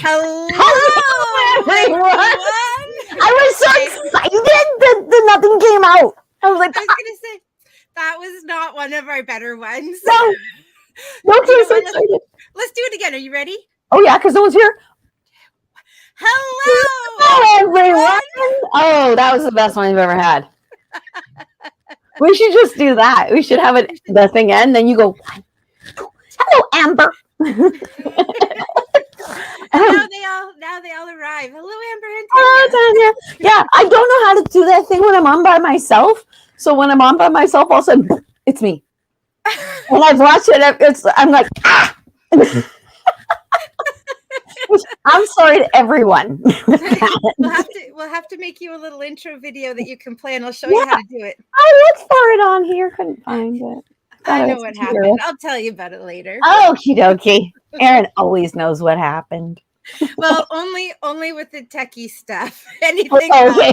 Hello, everyone. I was so excited that nothing came out. I was like, I was gonna say that was not one of our better ones. no, so excited. Let's do it again. Are you ready? Oh yeah, because no one's here. Hello, everyone. Oh, that was the best one I've ever had. We should just do that. We should have the thing end, then you go, hello, Amber. Now they all arrive. Hello, Amber and Tanya. Yeah, I don't know how to do that thing when I'm on by myself. So when I'm on by myself, all of a sudden, it's me. And I've watched it. I'm like, ah. I'm sorry to everyone. We'll have to make you a little intro video that you can play, and I'll show you how to do it. I looked for it on here, couldn't find it. I know what happened. I'll tell you about it later. Okie dokie. Erin always knows what happened. Well, only with the techie stuff. Anything else?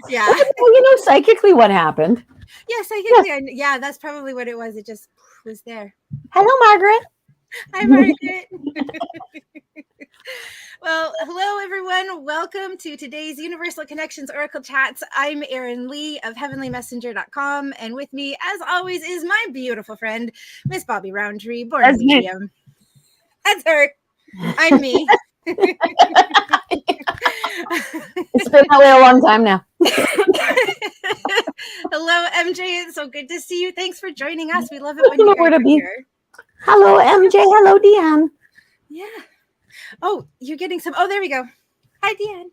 Yeah. Well, psychically what happened. Yeah, psychically. Yeah, that's probably what it was. It just was there. Hello, Margaret. Hi, Margaret. Well, hello, everyone. Welcome to today's Universal Connections Oracle Chats. I'm Erin Lee of HeavenleeMessenger.com. And with me, as always, is my beautiful friend, Miss Bobbi Rowntree, born medium. That's her. I'm me. It's been that way a long time now. Hello, MJ. It's so good to see you. Thanks for joining us. We love it when you're here. Hello, MJ. Hello, Deanne. Yeah. Oh, you're getting some. Oh, there we go. Hi, Deanne.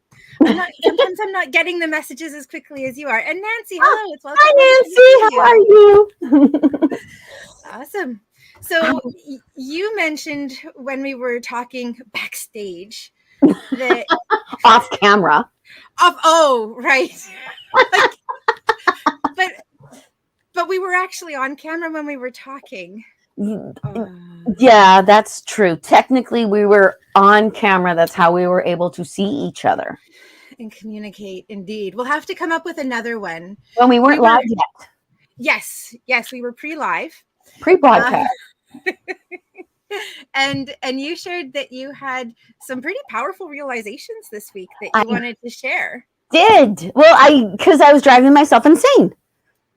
Sometimes I'm not getting the messages as quickly as you are. And Nancy, hello. It's welcome. Hi, Nancy. How are you? Awesome. So you mentioned when we were talking backstage that off camera. Oh, right. But we were actually on camera when we were talking. Yeah, that's true. Technically, we were on camera. That's how we were able to see each other and communicate. Indeed, we'll have to come up with another one. When we weren't live yet. Yes, we were pre-broadcast. And you shared that you had some pretty powerful realizations this week that you wanted to share. Well, because I was driving myself insane.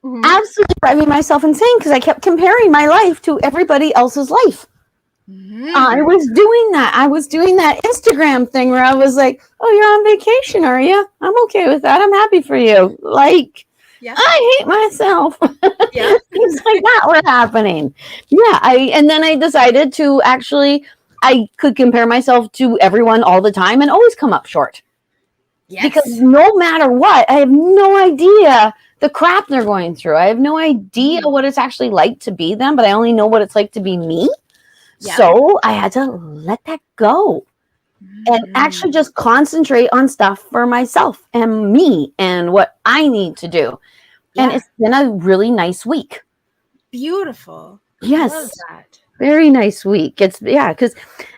Mm-hmm. Absolutely driving myself insane because I kept comparing my life to everybody else's life. Mm-hmm. I was doing that Instagram thing where I was like, "Oh, you're on vacation, are you? I'm okay with that. I'm happy for you." Like, yeah. I hate myself. Yeah. Things like that were happening. Yeah, and then I decided to I could compare myself to everyone all the time and always come up short. Yes. Because no matter what, I have no idea the crap they're going through. I have no idea what it's actually like to be them, but I only know what it's like to be me. Yeah. So I had to let that go and actually just concentrate on stuff for myself and me and what I need to do. Yeah. And it's been a really nice week. Beautiful. Yes. I love that. Very nice week. It's because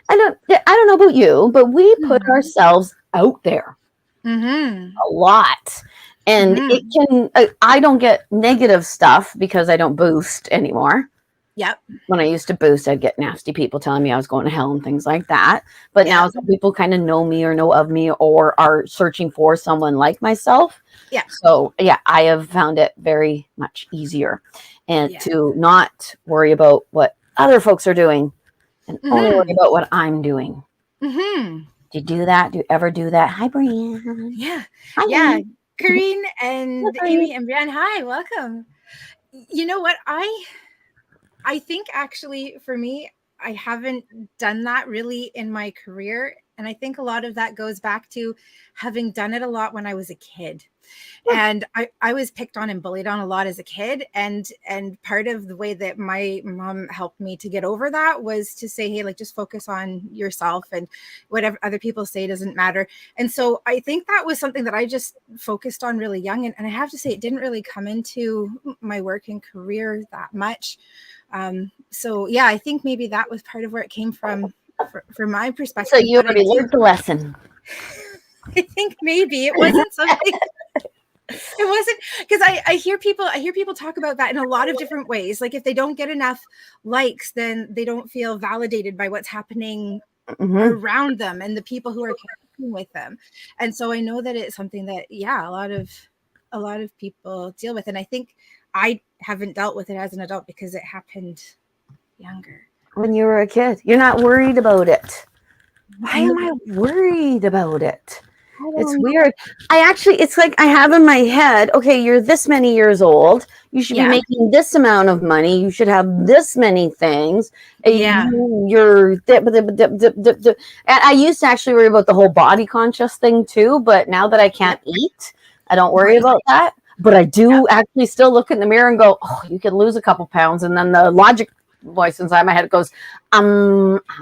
I don't know about you, but we put ourselves out there a lot. And it can, I don't get negative stuff because I don't boost anymore. Yep. When I used to boost, I'd get nasty people telling me I was going to hell and things like that. But now some people kind of know me or know of me or are searching for someone like myself. Yeah. So, I have found it very much easier and to not worry about what other folks are doing and only worry about what I'm doing. Mm-hmm. Do you do that? Do you ever do that? Hi, Brianne. Yeah. Hi, yeah. Karine and Amy and Brianne, hi, welcome. You know what? I think actually for me, I haven't done that really in my career. And I think a lot of that goes back to having done it a lot when I was a kid. And I was picked on and bullied on a lot as a kid. And part of the way that my mom helped me to get over that was to say, hey, just focus on yourself and whatever other people say doesn't matter. And so I think that was something that I just focused on really young. And I have to say, it didn't really come into my work and career that much. So I think maybe that was part of where it came from for my perspective. So you already learned the lesson. I think maybe it wasn't something. It wasn't because I hear people talk about that in a lot of different ways. Like if they don't get enough likes, then they don't feel validated by what's happening around them and the people who are connecting with them. And so I know that it's something that, yeah, a lot of people deal with. And I think I haven't dealt with it as an adult because it happened younger. When you were a kid, you're not worried about it. Why am I worried about it? It's weird. It's like I have in my head, okay, you're this many years old. You should be making this amount of money. You should have this many things. Yeah. I used to actually worry about the whole body conscious thing too, but now that I can't eat, I don't worry about that. But I do actually still look in the mirror and go, oh, you could lose a couple pounds. And then the logic voice inside my head goes, how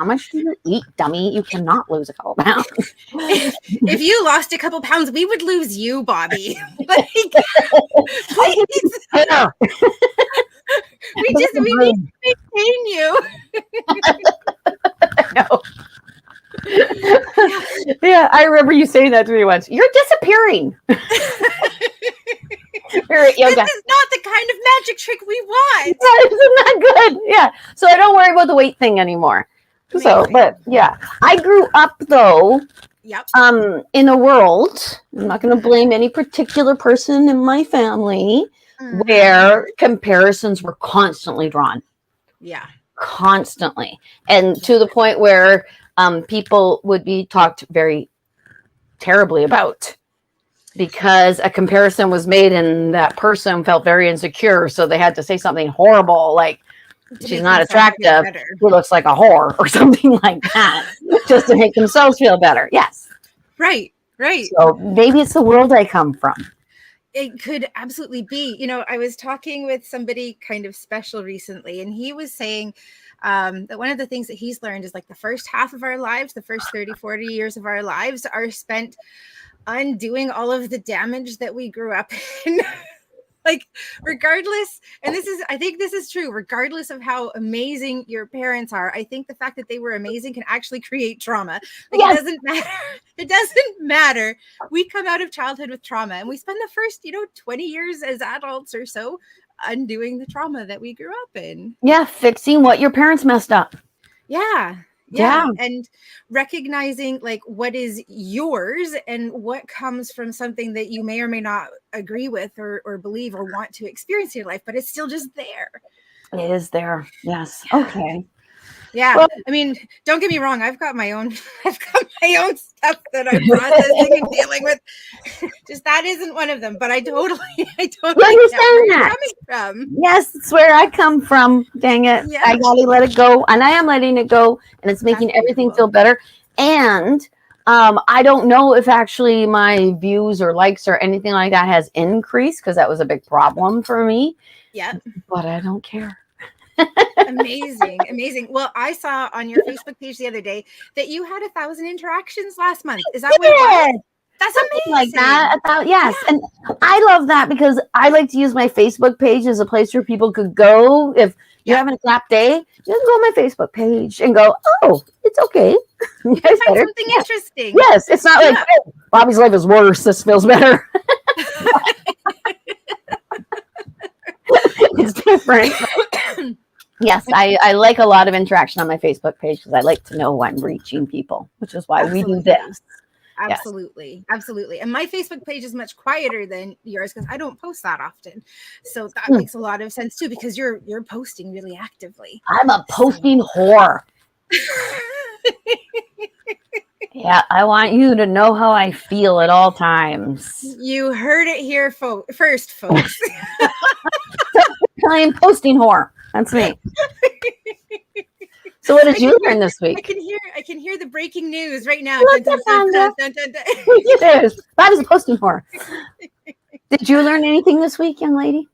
much do you eat, dummy? You cannot lose a couple pounds. If you lost a couple pounds, we would lose you, Bobbi. Like, we need to maintain you. No. Yeah, I remember you saying that to me once. You're disappearing. This is not the kind of magic trick we want. Yeah, isn't that good? Yeah. So I don't worry about the weight thing anymore. Amazing. So, but yeah, I grew up though. Yep. In a world, I'm not going to blame any particular person in my family, where comparisons were constantly drawn. Yeah. Constantly. And to the point where people would be talked very terribly about because a comparison was made and that person felt very insecure. So they had to say something horrible like, she's not attractive, who looks like a whore or something like that, just to make themselves feel better. Yes. Right. So maybe it's the world I come from. It could absolutely be. You know, I was talking with somebody kind of special recently, and he was saying that one of the things that he's learned is like the first half of our lives, the first 30, 40 years of our lives are spent undoing all of the damage that we grew up in. Like, regardless, and I think this is true, regardless of how amazing your parents are, I think the fact that they were amazing can actually create trauma. Like, yes. It doesn't matter. We come out of childhood with trauma, and we spend the first, 20 years as adults or so undoing the trauma that we grew up in. Yeah, fixing what your parents messed up. Yeah. And recognizing like what is yours and what comes from something that you may or may not agree with or believe or want to experience in your life, but it's still just there. It is there. Yes. Okay. Yeah. Well, I mean, don't get me wrong. I've got my own stuff that I'm processing and dealing with. Just that isn't one of them, but I totally get where you're coming from. Yes, it's where I come from. Dang it. Yeah. I gotta let it go. And I am letting it go, and it's making everything feel better. And I don't know if actually my views or likes or anything like that has increased, because that was a big problem for me. Yeah. But I don't care. Amazing. Well, I saw on your Facebook page the other day that you had 1,000 interactions last month. Is that what it was? That's something like that. Yes. Yeah. And I love that because I like to use my Facebook page as a place where people could go. If you're having a crap day, you can go on my Facebook page and go, oh, it's okay. You can find something interesting. Yes. It's not like, oh, Bobbi's life is worse. This feels better. It's different. Yes, I like a lot of interaction on my Facebook page because I like to know I'm reaching people, which is why we do this. Absolutely. And my Facebook page is much quieter than yours because I don't post that often. So that makes a lot of sense too, because you're posting really actively. I'm a posting whore. Yeah, I want you to know how I feel at all times. You heard it here first, folks. I am posting whore. That's me. So what did you learn this week? I can hear the breaking news right now. Yes, that is a posting whore. Did you learn anything this week, young lady?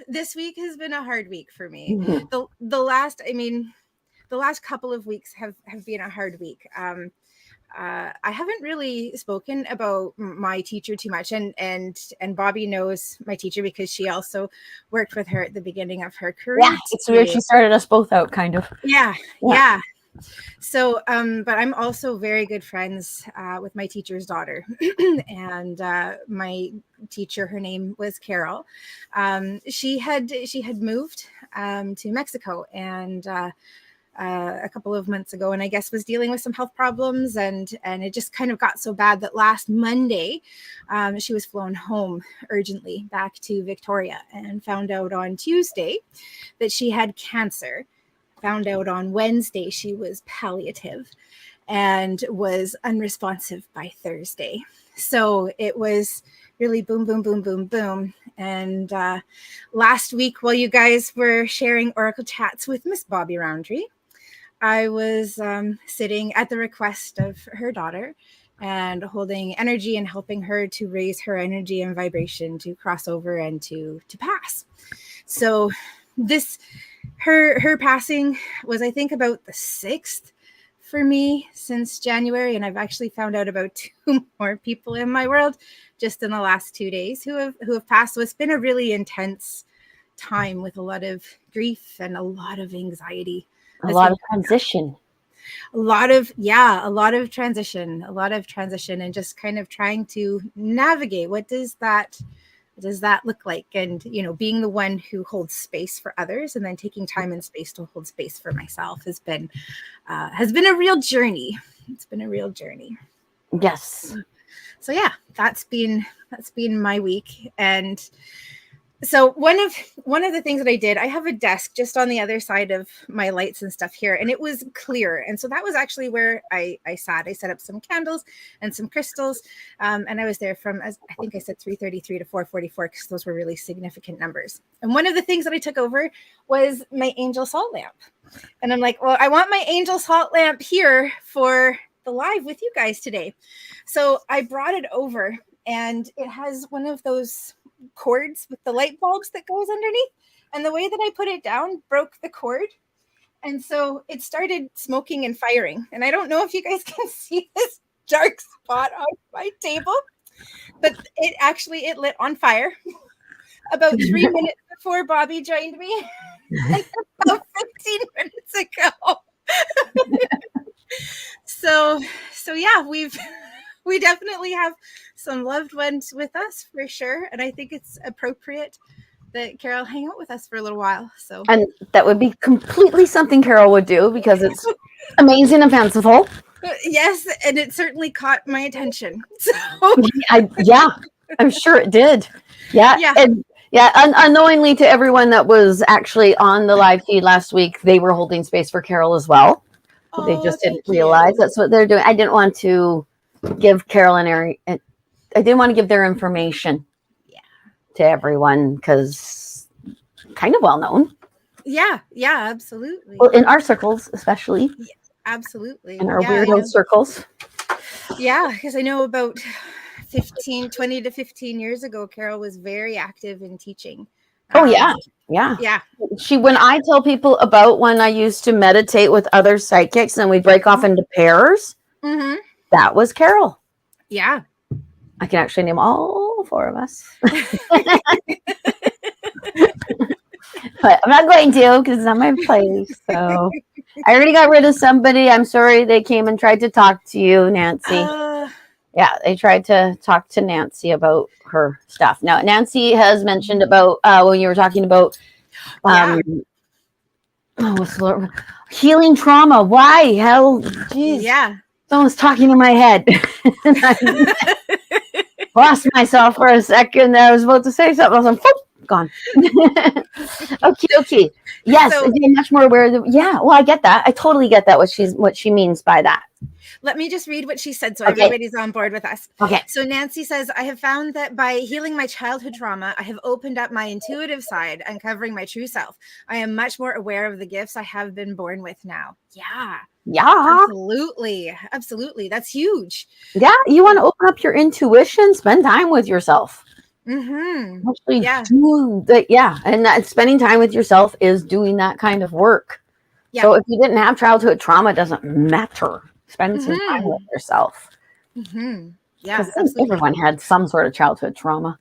This week has been a hard week for me. Mm-hmm. The last couple of weeks have been a hard week. I haven't really spoken about my teacher too much, and Bobbi knows my teacher because she also worked with her at the beginning of her career. Yeah, it's weird. She started us both out, kind of. Yeah. So, but I'm also very good friends with my teacher's daughter, and my teacher, her name was Carol. She had moved to Mexico, and a couple of months ago, and I guess was dealing with some health problems, and it just kind of got so bad that last Monday she was flown home urgently back to Victoria, and found out on Tuesday that she had cancer. Found out on Wednesday she was palliative, and was unresponsive by Thursday. So it was really boom, boom, boom, boom, boom. And last week, while you guys were sharing Oracle chats with Miss Bobbi Rowntree, I was sitting at the request of her daughter and holding energy and helping her to raise her energy and vibration to cross over and to pass. So this, her passing was, I think, about the 6th for me since January, and I've actually found out about 2 more people in my world just in the last 2 days who have passed. So it's been a really intense time with a lot of grief and a lot of anxiety. A lot of transition. A lot of transition, and just kind of trying to navigate what does that look like, and being the one who holds space for others, and then taking time and space to hold space for myself has been a real journey. It's been a real journey. Yes. So yeah, that's been my week. And so one of the things that I did, I have a desk just on the other side of my lights and stuff here, and it was clear. And so that was actually where I sat. I set up some candles and some crystals, and I was there from, as I think I said, 3:33 to 4:44, because those were really significant numbers. And one of the things that I took over was my angel salt lamp. And I'm like, well, I want my angel salt lamp here for the live with you guys today. So I brought it over, and it has one of those cords with the light bulbs that goes underneath, and the way that I put it down broke the cord, and so it started smoking and firing. And I don't know if you guys can see this dark spot on my table, but it lit on fire about 3 minutes before Bobbi joined me, and about 15 minutes ago. So yeah, we definitely have some loved ones with us for sure. And I think it's appropriate that Carol hang out with us for a little while. So, and that would be completely something Carol would do, because it's amazing and fanciful. Yes, and it certainly caught my attention. So I'm sure it did. Yeah. And unknowingly to everyone that was actually on the live feed last week, they were holding space for Carol as well. They just didn't realize that's what they're doing. I didn't want to give Carol and Erin, I didn't want to give their information to everyone, because kind of well known. Yeah, absolutely. Well, in our circles, especially. Yeah, absolutely. In our weirdo circles. Yeah, because I know about 20 to 15 years ago, Carol was very active in teaching. Oh, yeah. When I tell people about when I used to meditate with other psychics and we break off into pairs, that was Carol. Yeah. I can actually name all 4 of us. But I'm not going to, because it's not my place. So I already got rid of somebody. I'm sorry they came and tried to talk to you, Nancy. Yeah, they tried to talk to Nancy about her stuff. Now, Nancy has mentioned about when you were talking about healing trauma. Why? Hell, geez. Yeah. Someone's talking in my head. Lost myself for a second. I was about to say something. I was like, gone. Okay. Yes, so, much more aware of well, I get that. I totally get that, what she means by that. Let me just read what she said so everybody's on board with us. Okay. So Nancy says, I have found that by healing my childhood trauma, I have opened up my intuitive side, uncovering my true self. I am much more aware of the gifts I have been born with now. Yeah. Absolutely. That's huge. Yeah. You want to open up your intuition, spend time with yourself. Actually, and that spending time with yourself is doing that kind of work. So if you didn't have childhood trauma, it doesn't matter. Spend some time with yourself. Yeah, everyone had some sort of childhood trauma.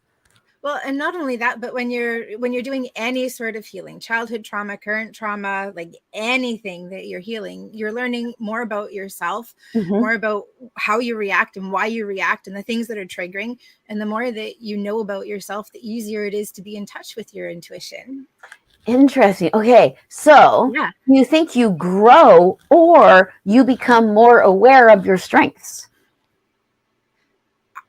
Well, and not only that, but when you're doing any sort of healing, childhood trauma, current trauma, like anything that you're healing, you're learning more about yourself, more about how you react and why you react and the things that are triggering. And the more that you know about yourself, the easier it is to be in touch with your intuition. Interesting. Okay, so Yeah. you think you grow or you become more aware of your strengths?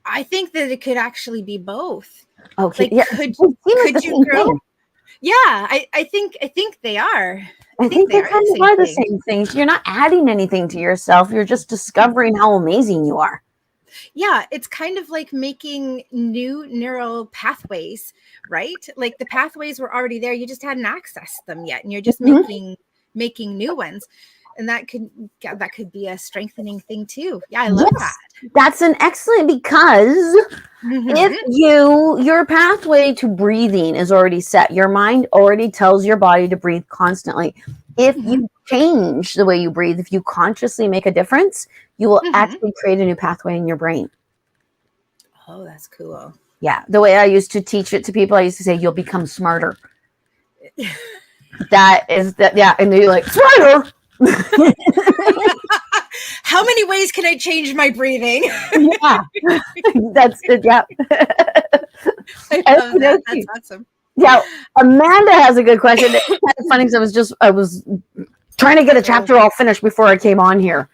I think that it could actually be both. Okay, Like, yeah, they seem like the could you same grow? thing. Yeah, I think they are. I I think think they they are the kind of same are the thing. same things. You're not adding anything to yourself. You're just discovering how amazing you are. Yeah, it's kind of like making new neural pathways, right? Like the pathways were already there, you just hadn't accessed them yet, and you're just Mhm. making new ones. And that could be a strengthening thing too. Yeah, I love that. Yes, that's an excellent because if Hmm. your pathway to breathing is already set, your mind already tells your body to breathe constantly. If Hmm. you change the way you breathe, if you consciously make a difference, you will Hmm. actually create a new pathway in your brain. Oh, that's cool. Yeah, the way I used to teach it to people, I used to say, "You'll become smarter." That is that, yeah, and they're like, "Smarter." How many ways can I change my breathing? Yeah, that's it. Yeah. I love that. That's Okey-dokey. awesome. Yeah, Amanda has a good question. It's kind of funny because I was trying to get a Oh, chapter all finished before I came on here,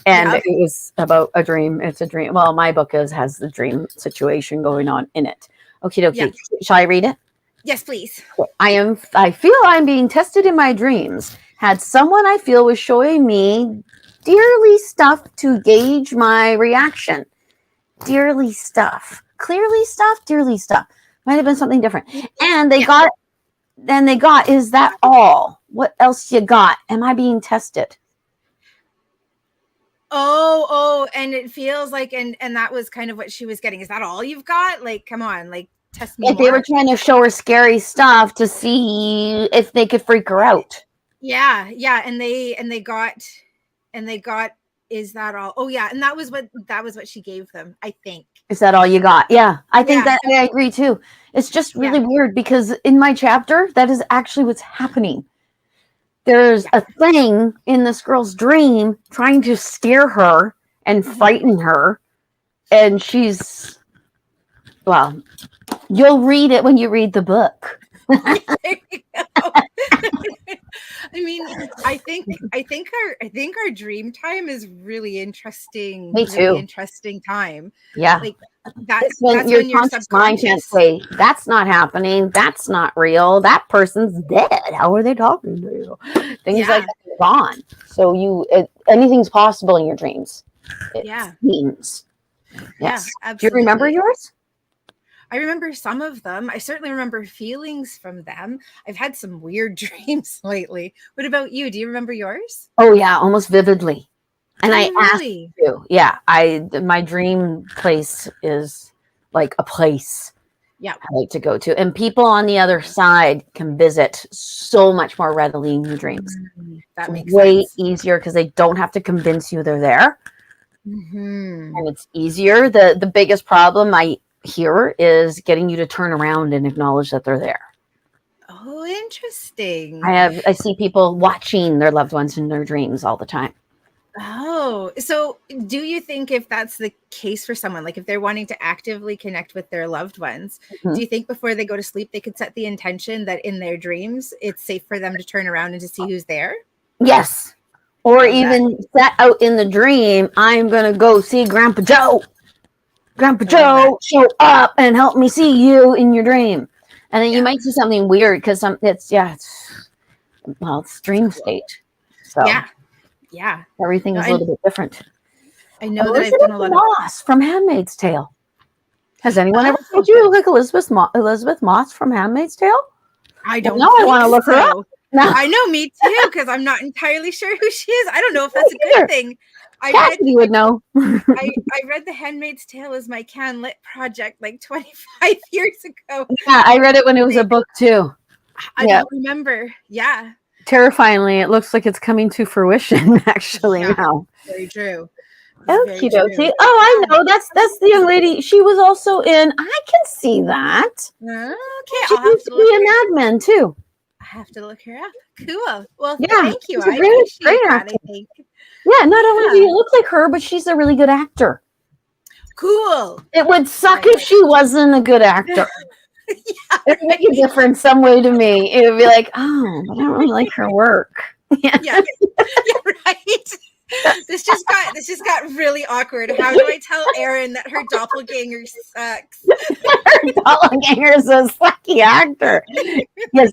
and yeah. it was about a dream. It's a dream. Well, my book has the dream situation going on in it. Okie Yeah. dokie. Shall I read it? Yes, please. I feel I'm being tested in my dreams. Had someone I feel was showing me dearly stuff to gauge my reaction. Dearly stuff. Clearly stuff, dearly stuff. Might have been something different. And Yeah. they got, is that all? What else you got? Am I being tested? Oh, and it feels like, and that was kind of what she was getting. Is that all you've got? Like, come on, like, test me Like they were more. trying to show her scary stuff to see if they could freak her out. Yeah, yeah, and they got, is that all? Oh yeah, and that was what she gave them, I think. Is that all you got? Yeah, I think Yeah, that I agree too. It's just yeah, really weird because in my chapter, that is actually what's happening. There's yeah. a thing in this girl's dream trying to scare her and frighten her. And she's, well, you'll read it when you read the book. There you go. I mean, I think our dream time is Me really too. interesting time. Yeah. Like It's when that's your when you're conscious mind can't subconscious. say, that's not happening. That's not real. That person's dead. How are they talking to you? Things like Yeah, that are gone. So anything's possible in your dreams. It yeah, seems. yeah, Yes. Do you remember absolutely. yours? I remember some of them. I certainly remember feelings from them. I've had some weird dreams lately. What about you? Do you remember yours? Oh yeah, almost vividly. And Oh, I asked really? you. Yeah, my dream place is like a place Yeah. I like to go to. And people on the other side can visit so much more readily in your dreams. That It's makes way sense. easier because they don't have to convince you they're there. Hmm. And it's easier. The biggest problem I hear is getting you to turn around and acknowledge that they're there. Oh, interesting. I see people watching their loved ones in their dreams all the time. Oh, so do you think if that's the case for someone, like if they're wanting to actively connect with their loved ones, Mhm. do you think before they go to sleep, they could set the intention that in their dreams, it's safe for them to turn around and to see who's there? Yes. Or Love that. even set out in the dream, I'm going to go see Grandpa Joe. Grandpa I love that. Joe, show up and help me see you in your dream. And then you Yeah. might see something weird because it's dream state. So Yeah. Yeah. everything No, is a little bit different. I know that I've Elizabeth done a lot of. Moss from Handmaid's Tale. Has anyone ever Oh, told you you look like Elizabeth Moss from Handmaid's Tale? I Well, don't now I think want to look her up. so. No, I know, me too, because I'm not entirely sure who she is. I don't know if that's a good either. thing. I read Cassidy would know. I read The Handmaid's Tale as my can lit project like 25 years ago. Yeah, I read it when it was a book too. I Yeah, don't remember. Yeah. terrifyingly, it looks like it's coming to fruition actually Yeah. now. Very true. Very Okie true. dokie. Oh, I Yeah. know. That's the young lady. She was also in. I can see that. Okay. She I'll have used to to look be her. an admin too. I have to look her up. Cool. Well, Yeah, thank you. she's a I great appreciate that. actor. I think. Yeah, not only do Yeah. you look like her, but she's a really good actor. Cool. It would suck I if like she wasn't a good actor. Yeah, It would make a difference some way to me. It would be like, oh, but I don't really like her work. Yeah, yeah, right. This just got really awkward. How do I tell Erin that her doppelganger sucks? Her doppelganger is a sucky actor. Yes,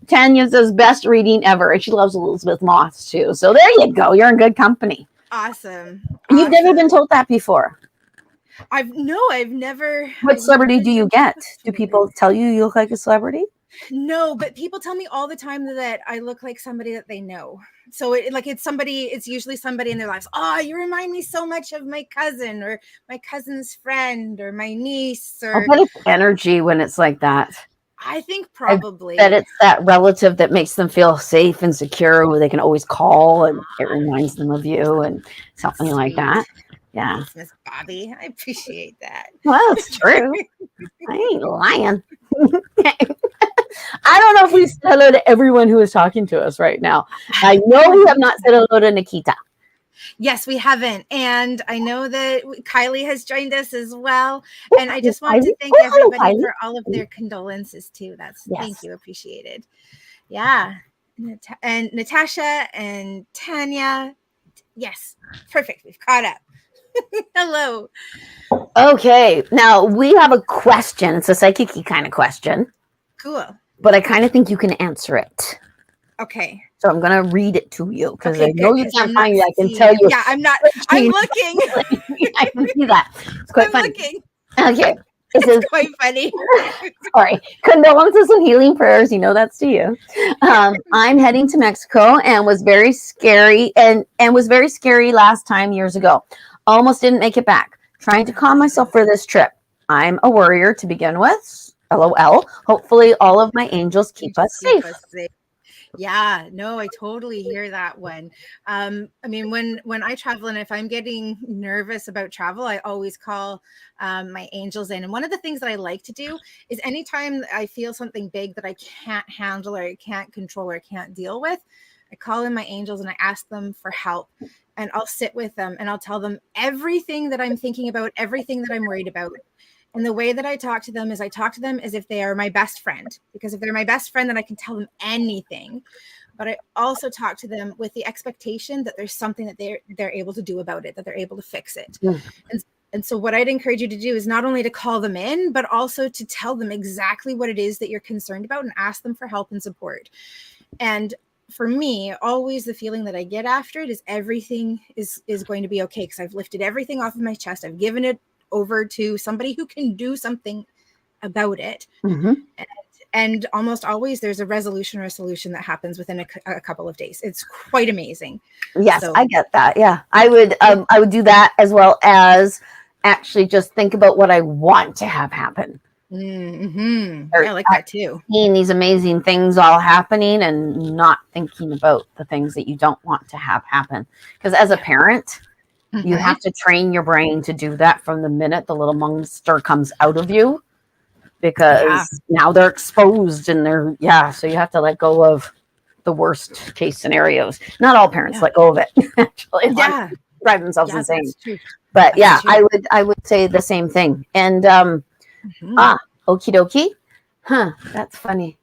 Tanya says best reading ever, and she loves Elizabeth Moss too. So there you go. You're in good company. Awesome. You've never been told that before. I've never. What celebrity do you get? Do people tell you look like a celebrity? No, but people tell me all the time that I look like somebody that they know. So it's usually somebody in their lives. Oh, you remind me so much of my cousin or my cousin's friend or my niece. Or but it's energy when it's like that. I think probably that it's that relative that makes them feel safe and secure, where they can always call and it reminds them of you and something like that. Yeah. Thanks, Miss Bobbi. I appreciate that. Well, it's true. I ain't lying. I don't know if we said hello to everyone who is talking to us right now. I know we have not said hello to Nikita. Yes, we haven't. And I know that Kylie has joined us as well. And I just want to thank everybody for all of their condolences too. Thank you. Appreciated. Yeah. And Natasha and Tanya. Yes. Perfect. We've caught up. Hello. Okay. Now we have a question. It's a psychic-y kind of question. Cool. But I kind of think you can answer it. Okay. So I'm going to read it to you because I know you can't find it. I can tell you. Yeah, I'm not. I'm looking. I can see that. It's quite funny. Looking. Okay. It's quite funny. Sorry. Condolences and healing prayers. You know that's to you. I'm heading to Mexico and was very scary and was very scary last time years ago. Almost didn't make it back. Trying to calm myself for this trip. I'm a worrier to begin with. LOL. Hopefully all of my angels keep us safe. Yeah, no, I totally hear that one. I mean, when I travel and if I'm getting nervous about travel, I always call my angels in. And one of the things that I like to do is anytime I feel something big that I can't handle or I can't control or I can't deal with, I call in my angels and I ask them for help. And I'll sit with them and I'll tell them everything that I'm thinking about, everything that I'm worried about. And the way that I talk to them is I talk to them as if they are my best friend, because if they're my best friend, then I can tell them anything. But I also talk to them with the expectation that there's something that they're able to do about it, that they're able to fix it. Mm. And so what I'd encourage you to do is not only to call them in, but also to tell them exactly what it is that you're concerned about and ask them for help and support. And for me, always the feeling that I get after it is everything is going to be okay, because I've lifted everything off of my chest. I've given it over to somebody who can do something about it. Mm-hmm. And almost always there's a resolution or a solution that happens within a couple of days. It's quite amazing. Yes, so, I get that. Yeah, I would do that, as well as actually just think about what I want to have happen. Mm-hmm. I like that too. Seeing these amazing things all happening and not thinking about the things that you don't want to have happen. Because as a parent, mm-hmm. you have to train your brain to do that from the minute the little monster comes out of you, because now they're exposed and so you have to let go of the worst case scenarios. Not all parents let go of it, actually. Drive themselves insane. But I would say the same thing. And mm-hmm. Okie dokie. Huh, that's funny.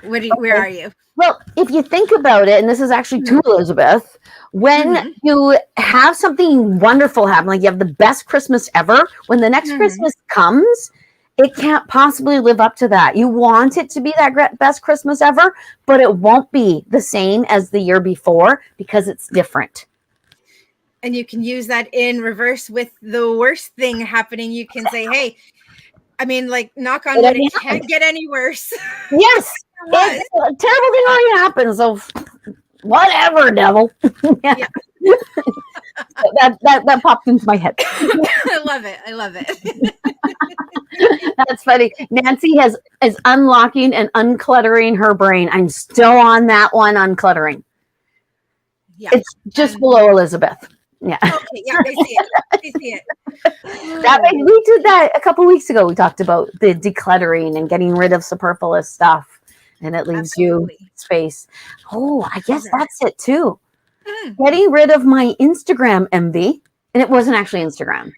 Where are you? Well, if you think about it, and this is actually to Elizabeth, when mm-hmm. you have something wonderful happen, like you have the best Christmas ever, when the next mm-hmm. Christmas comes, it can't possibly live up to that. You want it to be that best Christmas ever, but it won't be the same as the year before because it's different. And you can use that in reverse with the worst thing happening. You can say, hey, I mean, like, knock on wood, it can't get any worse. Yes. A terrible thing already happened, so whatever, devil. Yeah. that popped into my head. I love it. That's funny. Nancy is unlocking and uncluttering her brain. I'm still on that one, uncluttering. Yeah. It's just below Elizabeth. Yeah. Okay. Yeah, they see it. We did that a couple weeks ago. We talked about the decluttering and getting rid of superfluous stuff, and it leaves you space. Oh, I guess that's it too. Getting rid of my Instagram envy, and it wasn't actually Instagram,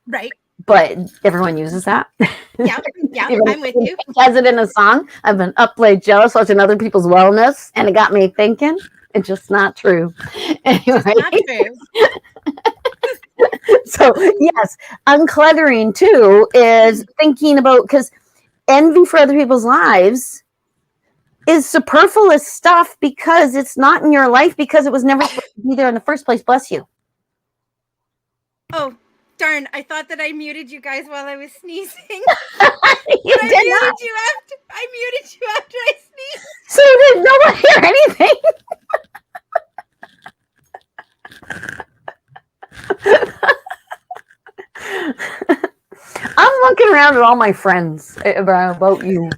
right? But everyone uses that. Yeah, I'm with you. Has it in a song. I've been up late jealous watching other people's wellness, and it got me thinking. It's just not true. Anyway. Just not true. So yes, uncluttering too is thinking about, because envy for other people's lives is superfluous stuff because it's not in your life, because it was never supposed to be there in the first place. Bless you. Oh, darn. I thought that I muted you guys while I was sneezing. I muted you after I sneezed. So did no one hear anything? I'm looking around at all my friends about you.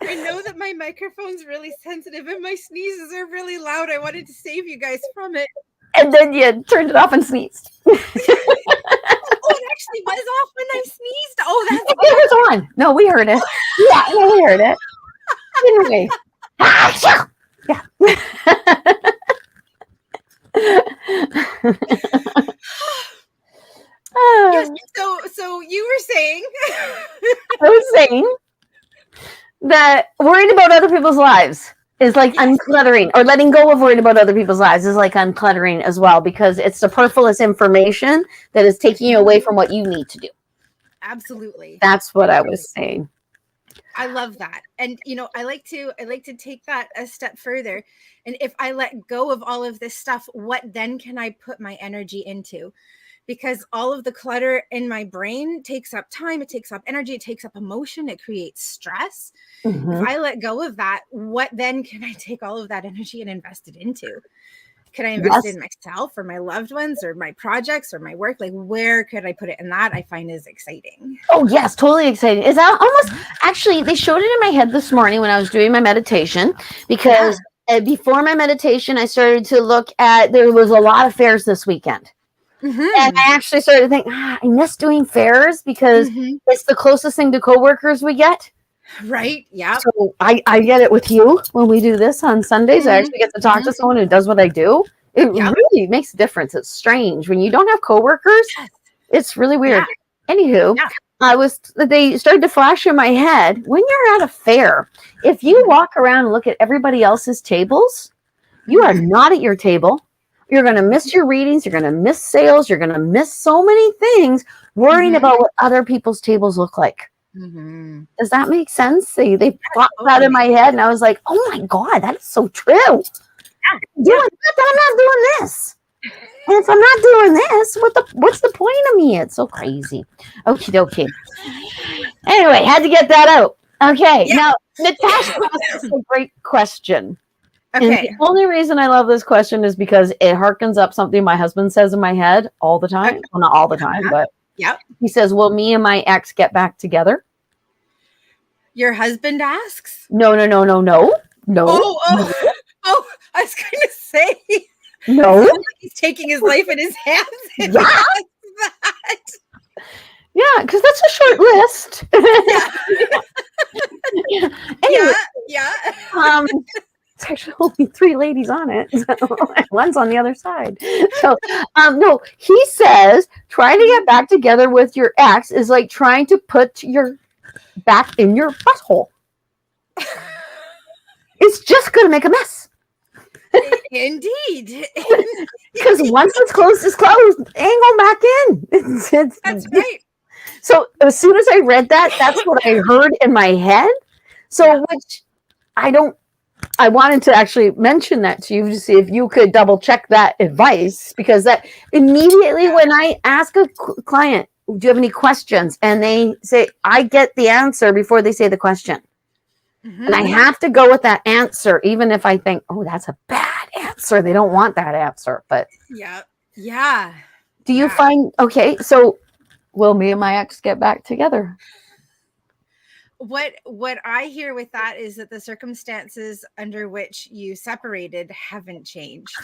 I know that my microphone's really sensitive and my sneezes are really loud. I wanted to save you guys from it. And then you turned it off and sneezed. Oh, it actually was off when I sneezed. Oh, that's it was on. No, we heard it. Yeah, no, we heard it. Anyway. Yeah. Yes, so you were saying I was saying that worried about other people's lives is like uncluttering, or letting go of worrying about other people's lives is like uncluttering as well, because it's superfluous information that is taking you away from what you need to do. Absolutely. That's what I was saying. I love that. And I like to take that a step further. And if I let go of all of this stuff, what then can I put my energy into? Because all of the clutter in my brain takes up time, it takes up energy, it takes up emotion, it creates stress. Mm-hmm. If I let go of that, what then can I take all of that energy and invest it into? Could I invest in myself or my loved ones or my projects or my work? Like, where could I put it? And that I find is exciting. Oh, yes, totally exciting. Is that almost, actually, they showed it in my head this morning when I was doing my meditation, because before my meditation, I started to look at, there was a lot of fairs this weekend. Mm-hmm. And I actually started to think, I miss doing fairs because it's the closest thing to coworkers we get. Right. Yeah. So I get it with you when we do this on Sundays. I actually get to talk to someone who does what I do. It really makes a difference. It's strange when you don't have coworkers. It's really weird. Yeah. Anywho, they started to flash in my head, when you're at a fair, if you walk around and look at everybody else's tables, you are not at your table. You're going to miss your readings. You're going to miss sales. You're going to miss so many things worrying about what other people's tables look like. Mm-hmm. Does that make sense? They popped that in my head, and I was like, oh my God, that is so true. I'm not doing this. And if I'm not doing this, what's the point of me? It's so crazy. Okie dokie. Anyway, had to get that out. Okay. Yeah. Now, Natasha asked a great question. Okay. And the only reason I love this question is because it harkens up something my husband says in my head all the time. Well, not all the time, but he says, will me and my ex get back together? Your husband asks? No. Oh, I was going to say. No. Like he's taking his life in his hands. Yeah, because that's a short list. Anyway, it's actually only 3 ladies on it. So one's on the other side. So, no, he says trying to get back together with your ex is like trying to put your back in your butthole. It's just going to make a mess. Indeed. Because once it's closed, it's closed. It ain't going back in. That's right. So as soon as I read that, that's what I heard in my head. So which I wanted to actually mention that to you to see if you could double check that advice, because that immediately when I ask a client, do you have any questions? And they say, I get the answer before they say the question. Mm-hmm. And I have to go with that answer, even if I think, oh, that's a bad answer. They don't want that answer. But yeah. Do you find, okay, so will me and my ex get back together? What I hear with that is that the circumstances under which you separated haven't changed.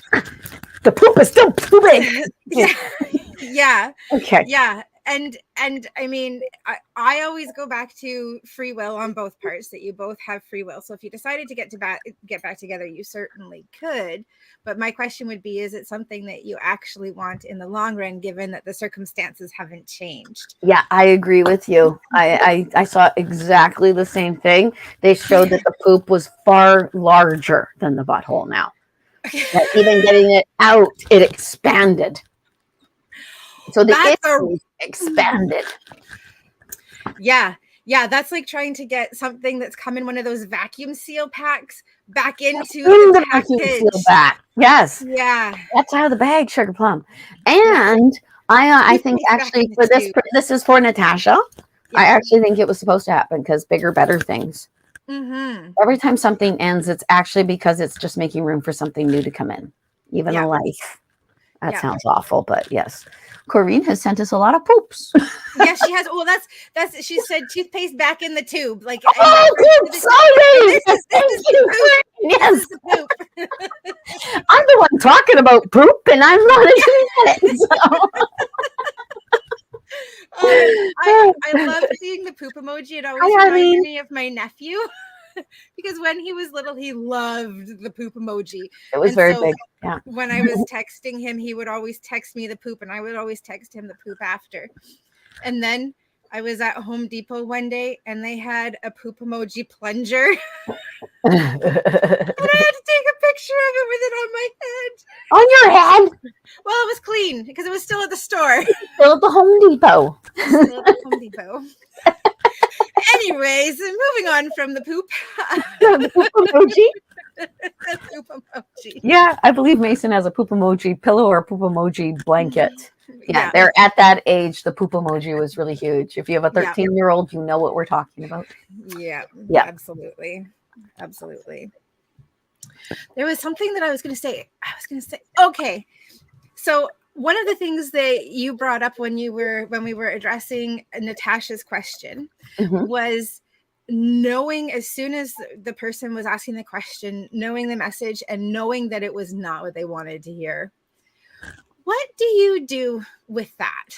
The poop is still pooping. Yeah. Okay. Yeah. and I mean, I always go back to free will on both parts, that you both have free will. So if you decided to get back together, you certainly could. But my question would be, is it something that you actually want in the long run, given that the circumstances haven't changed? Yeah, I agree with you. I saw exactly the same thing. They showed that the poop was far larger than the butthole now. That even getting it out, it expanded. So the issue expanded. Yeah. Yeah, that's like trying to get something that's come in one of those vacuum seal packs back into the vacuum seal back. Yes. Yeah. That's out of the bag, Sugar Plum. And I think actually for this is for Natasha. Yeah. I actually think it was supposed to happen because bigger, better things. Mm-hmm. Every time something ends, it's actually because it's just making room for something new to come in, even a life. That sounds awful, but yes. Corinne has sent us a lot of poops. Yes, she has. Well, that's. She said toothpaste back in the tube. Like, sorry. Thank you. Yes, poop. I'm the one talking about poop, and I'm not even in it. So. I love seeing the poop emoji. It always reminds me of my nephew. Because when he was little, he loved the poop emoji. It was very big. Yeah. When I was texting him, he would always text me the poop, and I would always text him the poop after. And then I was at Home Depot one day, and they had a poop emoji plunger. And I had to take a picture of it with it on my head. On your head? Well, it was clean because it was still at the store. Still at the Home Depot. Still at the Home Depot. Anyways, moving on from the poop. The poop emoji? The poop emoji. Yeah, I believe Mason has a poop emoji pillow or a poop emoji blanket. Yeah, they're at that age. The poop emoji was really huge. If you have a 13-year-old, you know what we're talking about. Yeah, absolutely. Absolutely. There was something that I was going to say. Okay. So one of the things that you brought up when we were addressing Natasha's question was knowing, as soon as the person was asking the question, knowing the message and knowing that it was not what they wanted to hear. What do you do with that?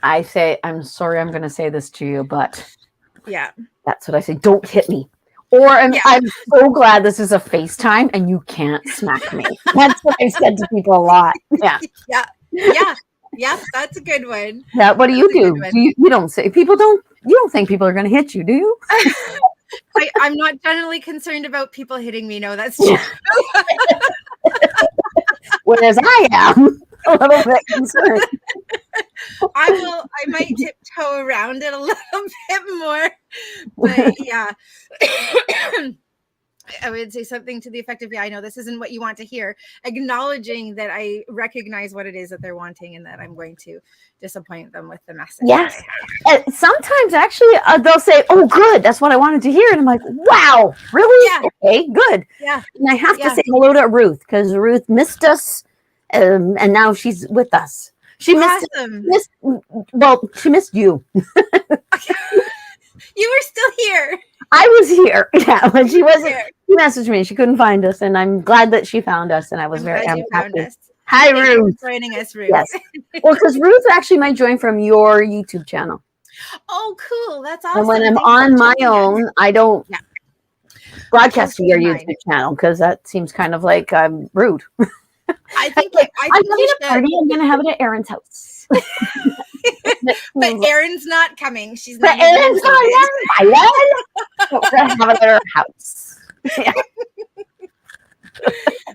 I say, I'm sorry, I'm going to say this to you, but that's what I say. Don't hit me. Or I'm so glad this is a FaceTime and you can't smack me. That's what I've said to people a lot. Yeah. Yeah, that's a good one. Yeah, what do? You don't say, you don't think people are going to hit you, do you? I'm not generally concerned about people hitting me. No, that's true. Whereas I am a little bit concerned. I might tiptoe around it a little bit more, but yeah. I would say something to the effect of, I know this isn't what you want to hear, acknowledging that I recognize what it is that they're wanting and that I'm going to disappoint them with the message. Yes. And sometimes actually they'll say, oh, good, that's what I wanted to hear. And I'm like, wow, really? Yeah. Okay, good. Yeah. And I have to say hello to Ruth, because Ruth missed us and now she's with us. She missed she missed you. You were still here. I was here. Yeah, when she wasn't. She messaged me. She couldn't find us, and I'm glad that she found us. And I was very happy. Hi, Ruth. Joining us, Ruth. Yes. Well, because Ruth actually might join from your YouTube channel. Oh, cool! That's awesome. And when I'm on my own, I don't broadcast to your YouTube channel because that seems kind of like I'm rude. I think I'm having a party. I'm going to have it at Erin's house. But Erin's not coming. She's not. But Erin's not invited. We're going to have it at her house. Yeah.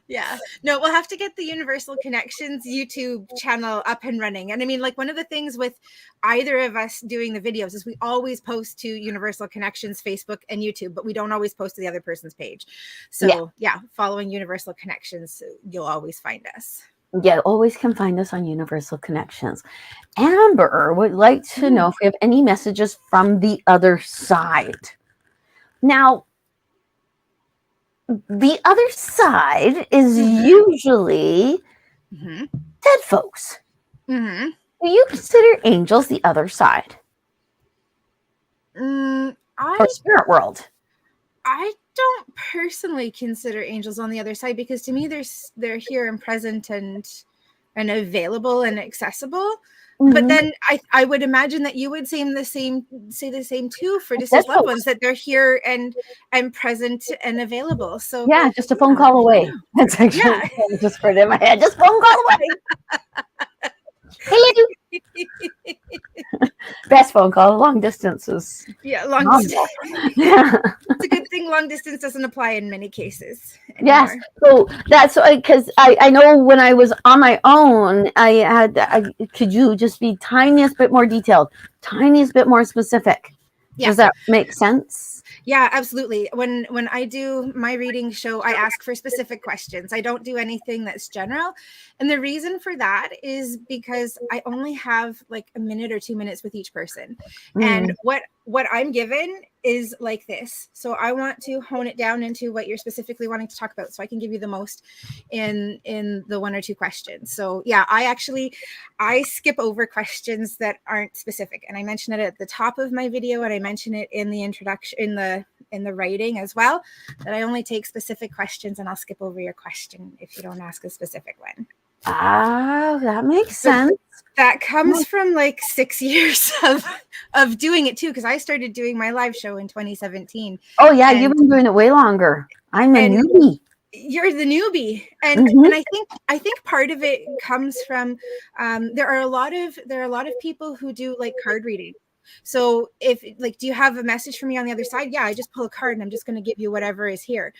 Yeah. No, we'll have to get the Universal Connections YouTube channel up and running. And I mean, like, one of the things with either of us doing the videos is we always post to Universal Connections Facebook and YouTube, but we don't always post to the other person's page. So following Universal Connections, you'll always find us. Yeah, always can find us on Universal Connections. Amber would like to know if we have any messages from the other side. Now, the other side is usually dead folks. Do you consider angels the other side? Or spirit world? I don't personally consider angels on the other side, because to me they're here and present, and and available and accessible. But then I would imagine that you would say the same too for deceased loved ones, that they're here and present and available. So yeah, just a phone call away. That's actually just heard in my head. Just phone call away. Hello. Best phone call. Long distances. Yeah, long distance. Yeah. It's a good thing long distance doesn't apply in many cases anymore. Yes. So that's because I know when I was on my own, could you just be tiniest bit more detailed, tiniest bit more specific? Yeah. Does that make sense? Yeah, absolutely. When I do my reading show, I ask for specific questions. I don't do anything that's general. And the reason for that is because I only have like a minute or 2 minutes with each person. And what I'm given is like this. So I want to hone it down into what you're specifically wanting to talk about, so I can give you the most in the 1 or 2 questions. So yeah, I skip over questions that aren't specific. And I mention it at the top of my video, and I mention it in the introduction, in the writing as well, that I only take specific questions, and I'll skip over your question if you don't ask a specific one. Ah, that makes sense. That comes from like 6 years of doing it too, because I started doing my live show in 2017. Oh yeah, you've been doing it way longer. I'm a newbie. You're the newbie, and I think part of it comes from there are a lot of people who do like card reading. So if like, do you have a message for me on the other side? Yeah, I just pull a card and I'm just going to give you whatever is here.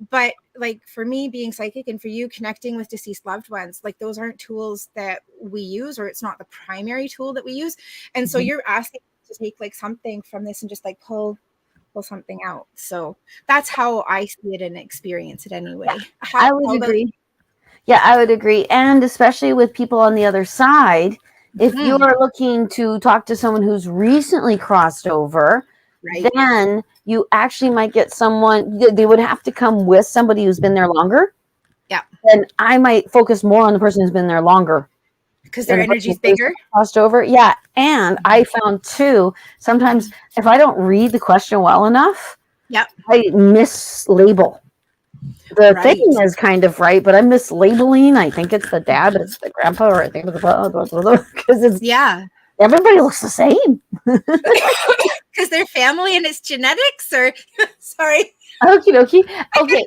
But like for me being psychic, and for you connecting with deceased loved ones, like those aren't tools that we use, or it's not the primary tool that we use. And so you're asking to take like something from this and just like pull something out. So that's how I see it and experience it anyway. I would agree. Yeah, I would agree. And especially with people on the other side, if you are looking to talk to someone who's recently crossed over, then you actually might get someone, they would have to come with somebody who's been there longer. Yeah. And I might focus more on the person who's been there longer. Because their energy's bigger. Crossed over. Yeah. And I found too, sometimes if I don't read the question well enough, I mislabel. The thing is kind of right, but I'm mislabeling. I think it's the dad, it's the grandpa, or I think it's the because it's everybody looks the same. Because they're family and it's genetics, or sorry. Okie dokie. Okay.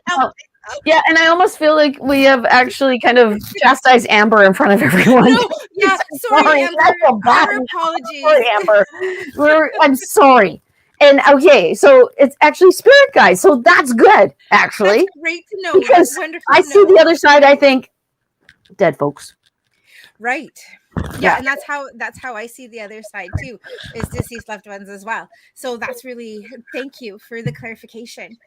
Yeah, and I almost feel like we have actually kind of chastised Amber in front of everyone. No, yeah, sorry, Amber. Our apologies. Sorry, Amber. I'm sorry. And okay, so it's actually spirit guides. So that's good, actually. That's great to know. Because I see the other side, I think, dead folks. Right. Yeah, and that's how I see the other side too, is deceased loved ones as well. So that's really, thank you for the clarification.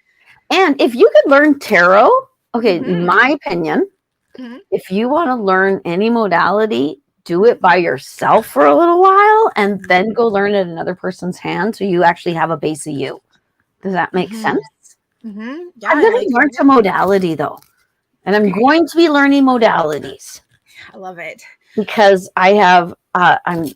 And if you could learn tarot, okay, in my opinion, if you want to learn any modality, do it by yourself for a little while and then go learn at another person's hand, so you actually have a base of you. Does that make sense? Yeah, I'm going to learn a modality though, and I'm going to be learning modalities. I love it, because I have I'm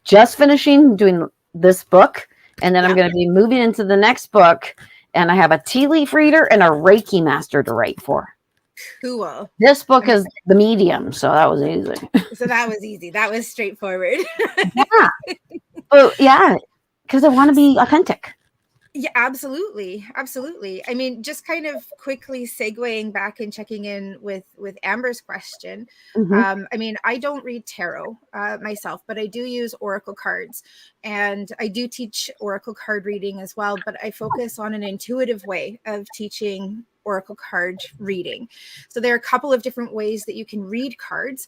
just finishing doing this book, and then I'm going to be moving into the next book, and I have a tea leaf reader and a Reiki master to write for. Cool. This book is the medium, so that was easy. So that was easy. That was straightforward. Yeah. Oh, yeah, because I want to be authentic. Yeah, absolutely. Absolutely. I mean, just kind of quickly segueing back and checking in with Amber's question. I mean, I don't read tarot myself, but I do use oracle cards, and I do teach oracle card reading as well, but I focus on an intuitive way of teaching oracle card reading. So there are a couple of different ways that you can read cards.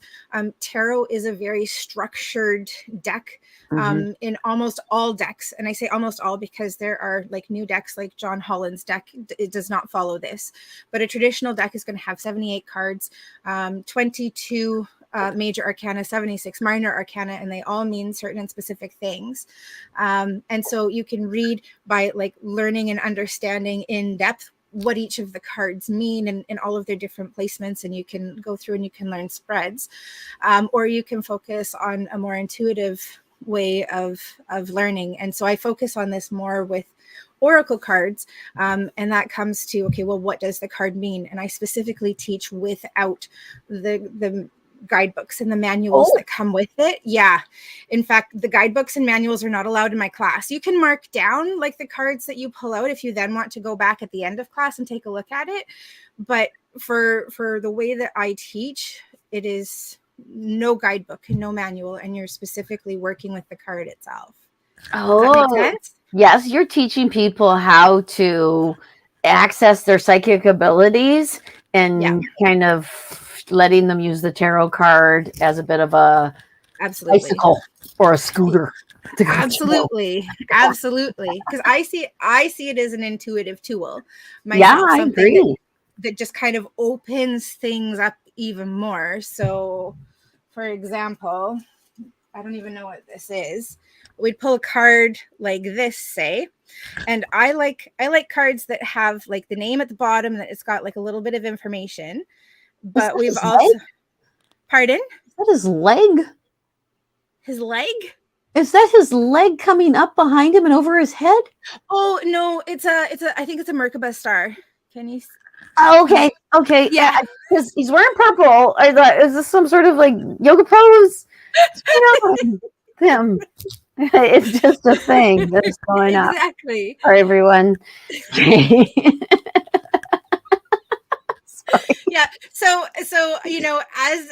Tarot is a very structured deck in almost all decks. And I say almost all because there are like new decks, like John Holland's deck. It does not follow this, but a traditional deck is going to have 78 cards, 22 major arcana, 76 minor arcana, and they all mean certain and specific things. And so you can read by like learning and understanding in depth what each of the cards mean and all of their different placements, and you can go through and you can learn spreads, or you can focus on a more intuitive way of learning. And so I focus on this more with oracle cards, and that comes to, okay, well, what does the card mean? And I specifically teach without the guidebooks and the manuals that come with it. Yeah. In fact, the guidebooks and manuals are not allowed in my class. You can mark down like the cards that you pull out if you then want to go back at the end of class and take a look at it. But for the way that I teach, it is no guidebook and no manual, and you're specifically working with the card itself. Oh, does that make sense? Yes, you're teaching people how to access their psychic abilities and kind of letting them use the tarot card as a bit of a bicycle or a scooter. Absolutely. Because I see it as an intuitive tool Yeah, myself. I agree. That just kind of opens things up even more. So, for example, I don't even know what this is. We'd pull a card like this, say, and I like cards that have like the name at the bottom, that it's got like a little bit of information. But we've also leg? Pardon? Is that his leg? His leg? Is that his leg coming up behind him and over his head? Oh no, it's a I think it's a Merkaba star. Can you? Oh, okay. Yeah, because he's wearing purple. I thought, is this some sort of like yoga pose? Him. It's just a thing that's going on. Exactly. For everyone. Yeah. So as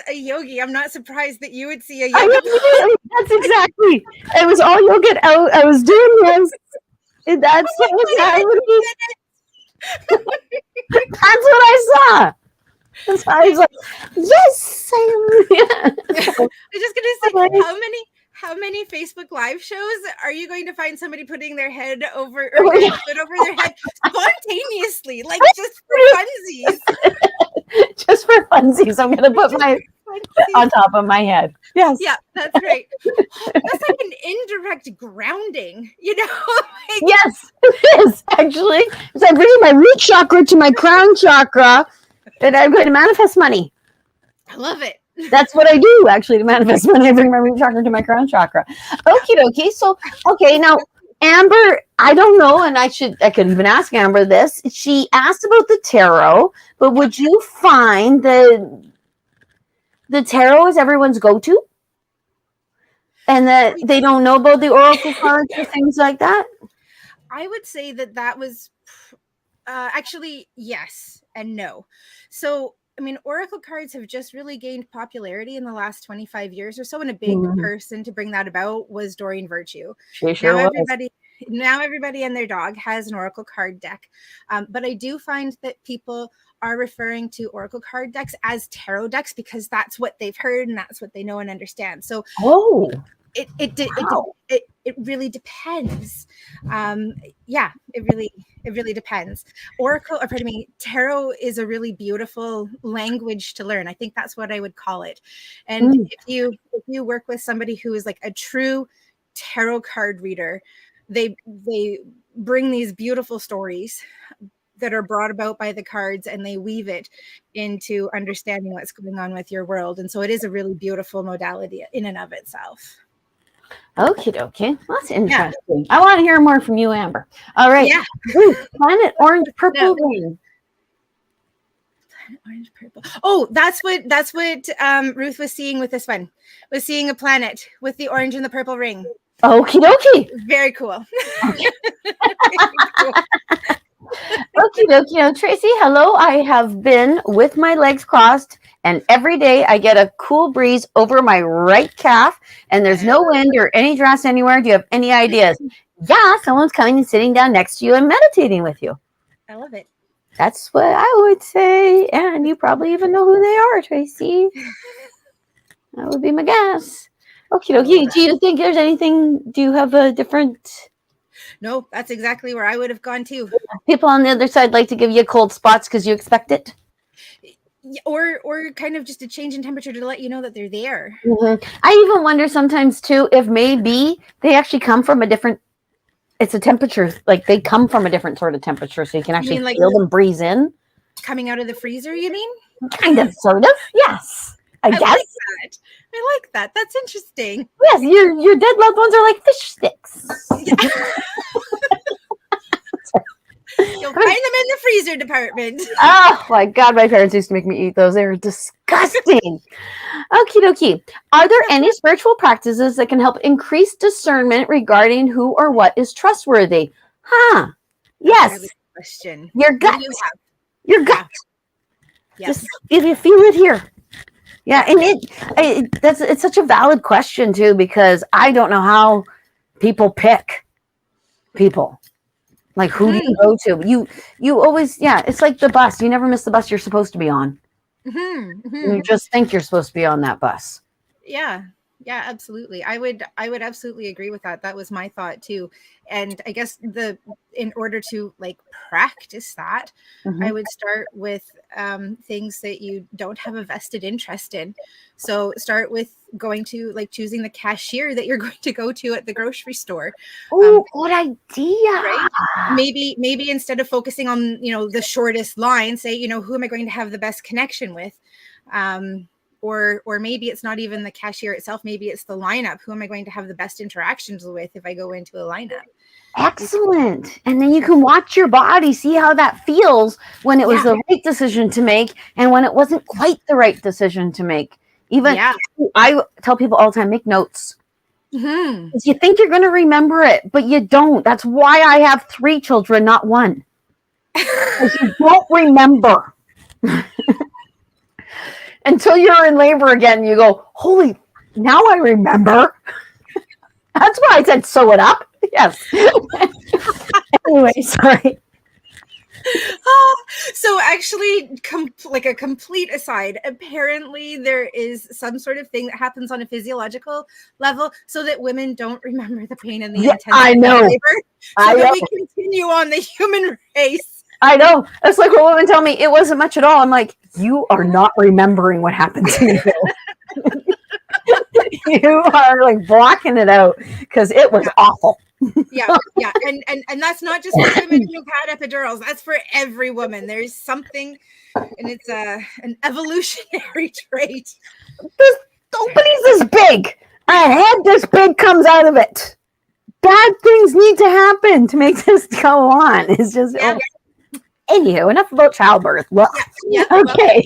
a yogi, I'm not surprised that you would see a yoga pose. That's exactly. It was all yoga out. I was doing this. And that's what was happening. That's what I saw. That's why I was like, yes. I'm just gonna say, how many Facebook live shows are you going to find somebody putting their head over or their foot over their head spontaneously, like just for funsies? Just for funsies, I'm gonna put my on top of my head. Yes. Yeah, that's right. That's like an indirect grounding, like, yes, it is actually. It's like bringing my root chakra to my crown chakra, and I'm going to manifest money. I love it. That's what I do actually to manifest money. I bring my root chakra to my crown chakra. Okie dokie. So, okay, now Amber, I don't know, and I could even ask Amber this. She asked about the tarot, but would you find that the tarot is everyone's go-to? And that they don't know about the oracle cards or things like that? I would say that was actually yes and no. So, I mean, oracle cards have just really gained popularity in the last 25 years or so, and a big person to bring that about was Doreen Virtue. She sure Now everybody and their dog has an oracle card deck. But I do find that people are referring to oracle card decks as tarot decks because that's what they've heard and that's what they know and understand. So it really depends. It really depends. Tarot is a really beautiful language to learn. I think that's what I would call it. And if you work with somebody who is like a true tarot card reader, they bring these beautiful stories that are brought about by the cards, and they weave it into understanding what's going on with your world. And so it is a really beautiful modality in and of itself. Okay. That's interesting. Yeah. I want to hear more from you, Amber. All right. Yeah. Planet Orange Purple Ring. Planet Orange Purple. Oh, that's what Ruth was seeing with this one. Was seeing a planet with the orange and the purple ring. Okie dokie. Very cool. Okie dokie. Now, Tracy, hello. I have been with my legs crossed, and every day I get a cool breeze over my right calf, and there's no wind or any drafts anywhere. Do you have any ideas? Yeah, someone's coming and sitting down next to you and meditating with you. I love it. That's what I would say, and you probably even know who they are, Tracy. That would be my guess. Okie dokie. Do you think there's anything? Do you have a different? No, that's exactly where I would have gone too. People on the other side like to give you cold spots because you expect it. Or kind of just a change in temperature to let you know that they're there. I even wonder sometimes too if maybe they actually come from a different. It's a temperature, like they come from a different sort of temperature, so you can actually feel them breeze in. Coming out of the freezer, you mean? Kind of, sort of, yes. I guess. I like that. That's interesting. Yes, your dead loved ones are like fish sticks. You'll find them in the freezer department. Oh my God, my parents used to make me eat those. They were disgusting. Okie dokie. Are there any spiritual practices that can help increase discernment regarding who or what is trustworthy? Yes. Really good question. Your gut. Your gut. Yeah. Just if you feel it here. Yeah, and it's such a valid question too, because I don't know how people pick people. Like, who do you go to? You always, it's like the bus. You never miss the bus you're supposed to be on. You just think you're supposed to be on that bus. Yeah, absolutely. I would absolutely agree with that. That was my thought too. And I guess in order to like practice that, I would start with things that you don't have a vested interest in. So start with going to like choosing the cashier that you're going to go to at the grocery store. Oh, good idea. Right? Maybe instead of focusing on, the shortest line, say, who am I going to have the best connection with? Or maybe it's not even the cashier itself. Maybe it's the lineup. Who am I going to have the best interactions with if I go into a lineup? Excellent. And then you can watch your body, see how that feels when it was the right decision to make and when it wasn't quite the right decision to make. I tell people all the time, make notes. Because you think you're going to remember it, but you don't. That's why I have 3 children, not 1. Because you don't remember. Until you're in labor again, you go, holy, now I remember. That's why I said sew it up. Yes. Anyway, sorry. So actually, like a complete aside, apparently there is some sort of thing that happens on a physiological level so that women don't remember the pain and the intensity of labor. So that we continue on the human race. I know. That's like what women tell me. It wasn't much at all. I'm like, you are not remembering what happened to you. You are like blocking it out because it was awful. Yeah. And that's not just for women who've had epidurals. That's for every woman. There's something, and it's an evolutionary trait. This opening's this big. A head this big comes out of it. Bad things need to happen to make this go on. It's just... Anywho, enough about childbirth. Look. Okay.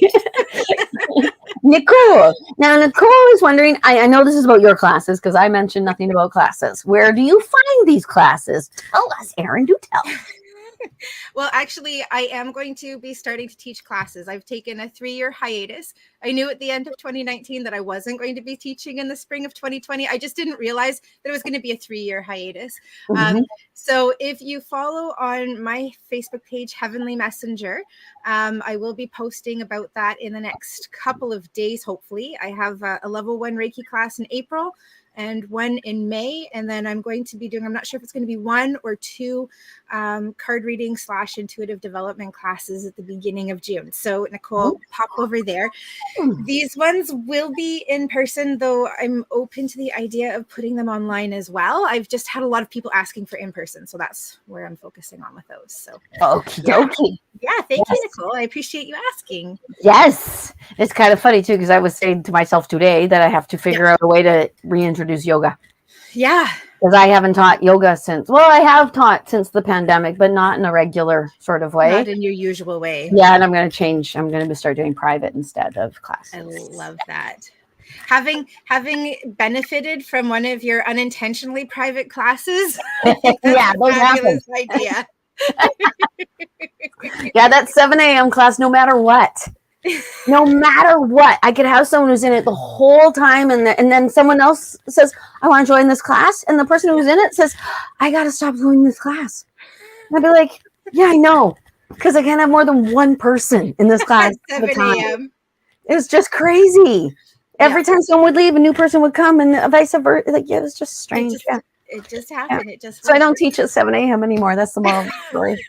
Nicole. Now, Nicole is wondering, I know this is about your classes because I mentioned nothing about classes. Where do you find these classes? Tell us, Erin. Do tell. Well, actually, I am going to be starting to teach classes. I've taken a 3-year hiatus. I knew at the end of 2019 that I wasn't going to be teaching in the spring of 2020. I just didn't realize that it was going to be a 3-year hiatus. So if you follow on my Facebook page, Heavenlee Messenger, I will be posting about that in the next couple of days, hopefully. I have a level 1 Reiki class in April and 1 in May. And then I'm going to be doing, I'm not sure if it's going to be 1 or 2 card reading / intuitive development classes at the beginning of June. So Nicole, pop over there. These ones will be in person, though I'm open to the idea of putting them online as well. I've just had a lot of people asking for in person. So that's where I'm focusing on with those. So okie dokie. Yeah, thank you, Nicole. I appreciate you asking. Yes. It's kind of funny, too, because I was saying to myself today that I have to figure out a way to reintroduce yoga. Yeah. Because I haven't taught yoga since, I have taught since the pandemic, but not in a regular sort of way. Not in your usual way. Yeah, and I'm going to change. I'm going to start doing private instead of classes. I love that. Having benefited from one of your unintentionally private classes, I think that's a fabulous idea. Yeah, that 7 a.m. class, no matter what, I could have someone who's in it the whole time, and then someone else says, I want to join this class, and the person who's in it says, I got to stop doing this class. And I'd be like, yeah, I know, because I can't have more than one person in this class at 7 a.m. It's just crazy. Every time someone would leave, a new person would come, and vice versa. Like, it was just strange. It just happened. It just so I don't teach at 7 a.m. anymore. That's the moral of the story.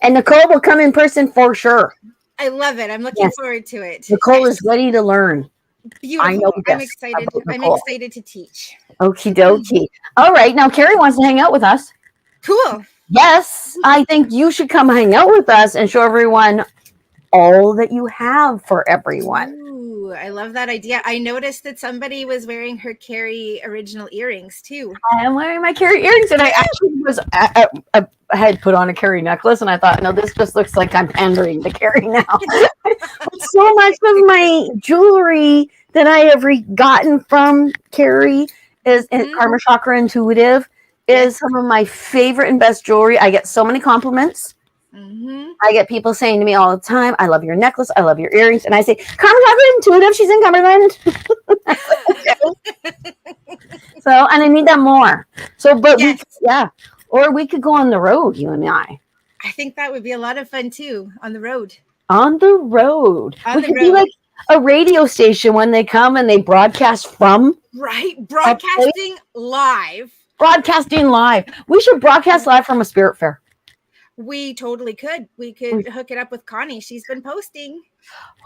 And Nicole will come in person for sure. I love it. I'm looking forward to it. Nicole is ready to learn. Beautiful. I know I'm excited. I'm excited to teach. Okie dokie. All right. Now, Carrie wants to hang out with us. Cool. Yes. I think you should come hang out with us and show everyone all that you have for everyone. Ooh, I love that idea. I noticed that somebody was wearing her Carrie original earrings too. I am wearing my Carrie earrings, and I actually was. I had put on a Carrie necklace, and I thought, no, this just looks like I'm pandering to Carrie now. So much of my jewelry that I have gotten from Carrie is Karma Chakra Intuitive. Is some of my favorite and best jewelry. I get so many compliments. I get people saying to me all the time, I love your necklace, I love your earrings. And I say, Karma Chakra Intuitive, she's in Cumberland. So, and I need that more. So, but or we could go on the road, you and I. I think that would be a lot of fun too, on the road. On the road. We could be like a radio station when they come and they broadcast from. Right, broadcasting live. Broadcasting live. We should broadcast live from a spirit fair. We totally could. We could hook it up with Connie. She's been posting.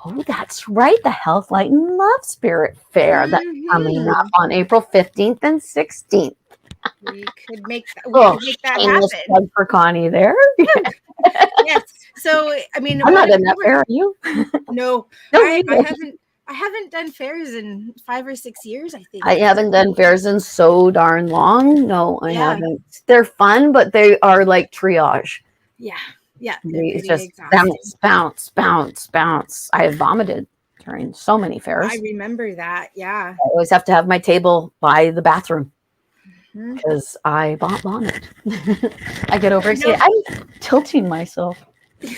Oh, that's right. The Health, Light, and Love Spirit Fair that's coming up on April 15th and 16th. We could make that happen. For Connie there. Yes. So, I mean, I'm not in that fair, are you? No, I haven't done fairs in 5 or 6 years, I think. I haven't done fairs in so darn long. No, I haven't. They're fun, but they are like triage. Yeah. Yeah. It's just bounce. I have vomited during so many fairs. I remember that. Yeah. I always have to have my table by the bathroom because I vomit. I get overexcited. I'm tilting myself. Do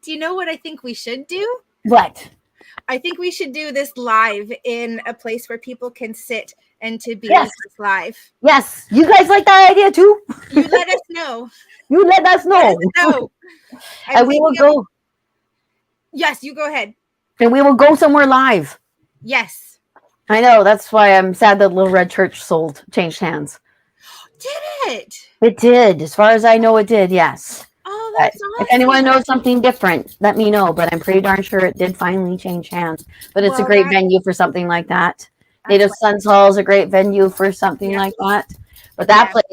you know what I think we should do? What? I think we should do this live in a place where people can sit and to be live. Yes. You guys like that idea too? You let us know. You let us know. And we will go. Yes, you go ahead. And we will go somewhere live. Yes. I know. That's why I'm sad that Little Red Church changed hands. Did it? It did. As far as I know, it did. Yes. Oh, that's awesome. If anyone knows something different, let me know. But I'm pretty darn sure it did finally change hands. But it's a great venue for something like that. Native Sons Hall is a great venue for something like that. But that place,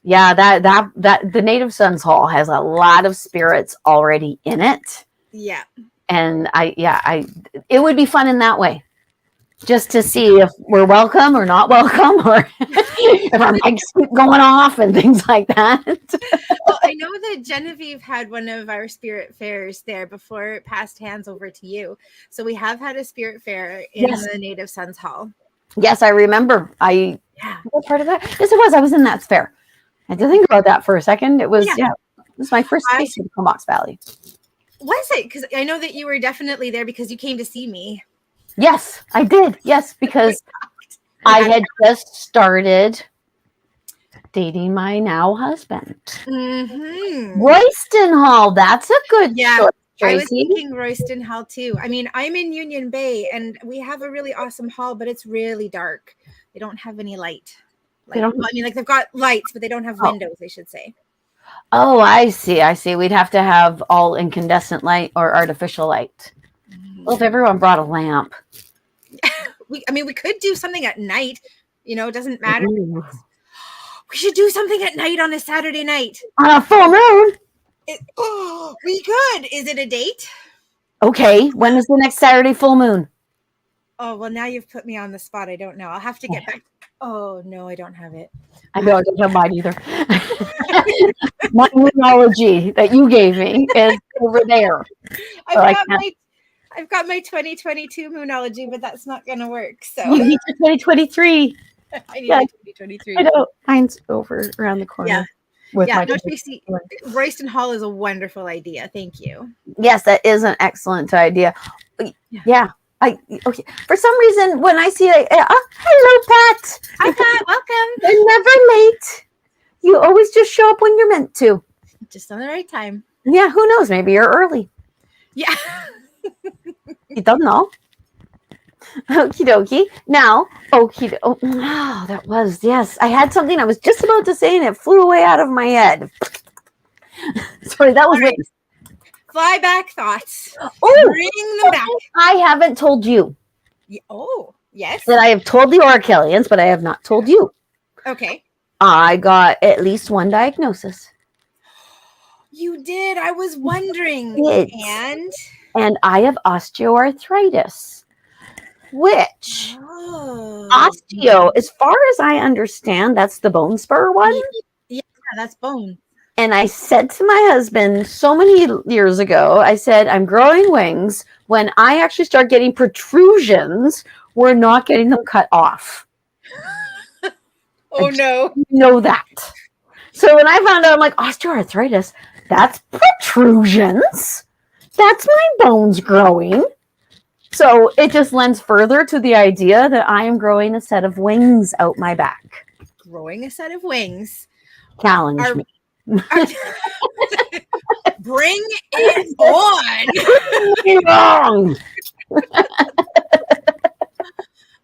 that the Native Sons Hall has a lot of spirits already in it. Yeah. And it would be fun in that way. Just to see if we're welcome or not welcome, or if our mics keep going off and things like that. Well, I know that Genevieve had one of our spirit fairs there before it passed hands over to you. So we have had a spirit fair in the Native Sons Hall. Yes, I remember. What part of that? Yes, it was. I was in that fair. I had to think about that for a second. It was it was my first taste of the Comox Valley. Was it? Because I know that you were definitely there because you came to see me. Yes, I did. Yes, because I had just started dating my now husband. Royston Hall. That's a good choice, Tracy. I was thinking Royston Hall too. I mean, I'm in Union Bay and we have a really awesome hall, but it's really dark. They don't have any light. They've got lights, but they don't have windows, I should say. Oh, I see. We'd have to have all incandescent light or artificial light. Well, if everyone brought a lamp. We could do something at night. It doesn't matter. Ooh. We should do something at night on a Saturday night. On a full moon? We could. Is it a date? Okay. When is the next Saturday full moon? Oh, well, now you've put me on the spot. I don't know. I'll have to get back. Oh, no, I don't have it. I know I don't have mine either. My numerology that you gave me is over there. I've got my 2022 moonology, but that's not going to work. So you need your 2023. I need 2023. I know. Mine's over around the corner. Tracy, Royston Hall is a wonderful idea. Thank you. Yes, that is an excellent idea. Yeah. Okay. For some reason, when I see hello, Pat. Hi, Pat. Welcome. You're never late. You always just show up when you're meant to. Just on the right time. Yeah. Who knows? Maybe you're early. Yeah. You don't know. Okie dokie. Now, that was, yes. I had something I was just about to say and it flew away out of my head. Sorry, that was Fly back thoughts. Oh, bring them back. I haven't told you. Oh, yes. That I have told the Orachellians, but I have not told you. Okay. I got at least one diagnosis. You did. I was wondering. and I have osteoarthritis, which osteo, as far as I understand, that's the bone spur one. Yeah, that's bone. And I said to my husband so many years ago, I said, I'm growing wings. When I actually start getting protrusions, we're not getting them cut off. Oh, no. You know that. So when I found out, I'm like, osteoarthritis, that's protrusions. That's my bones growing. So it just lends further to the idea that I am growing a set of wings out my back. Growing a set of wings. Challenge me. Bring it on.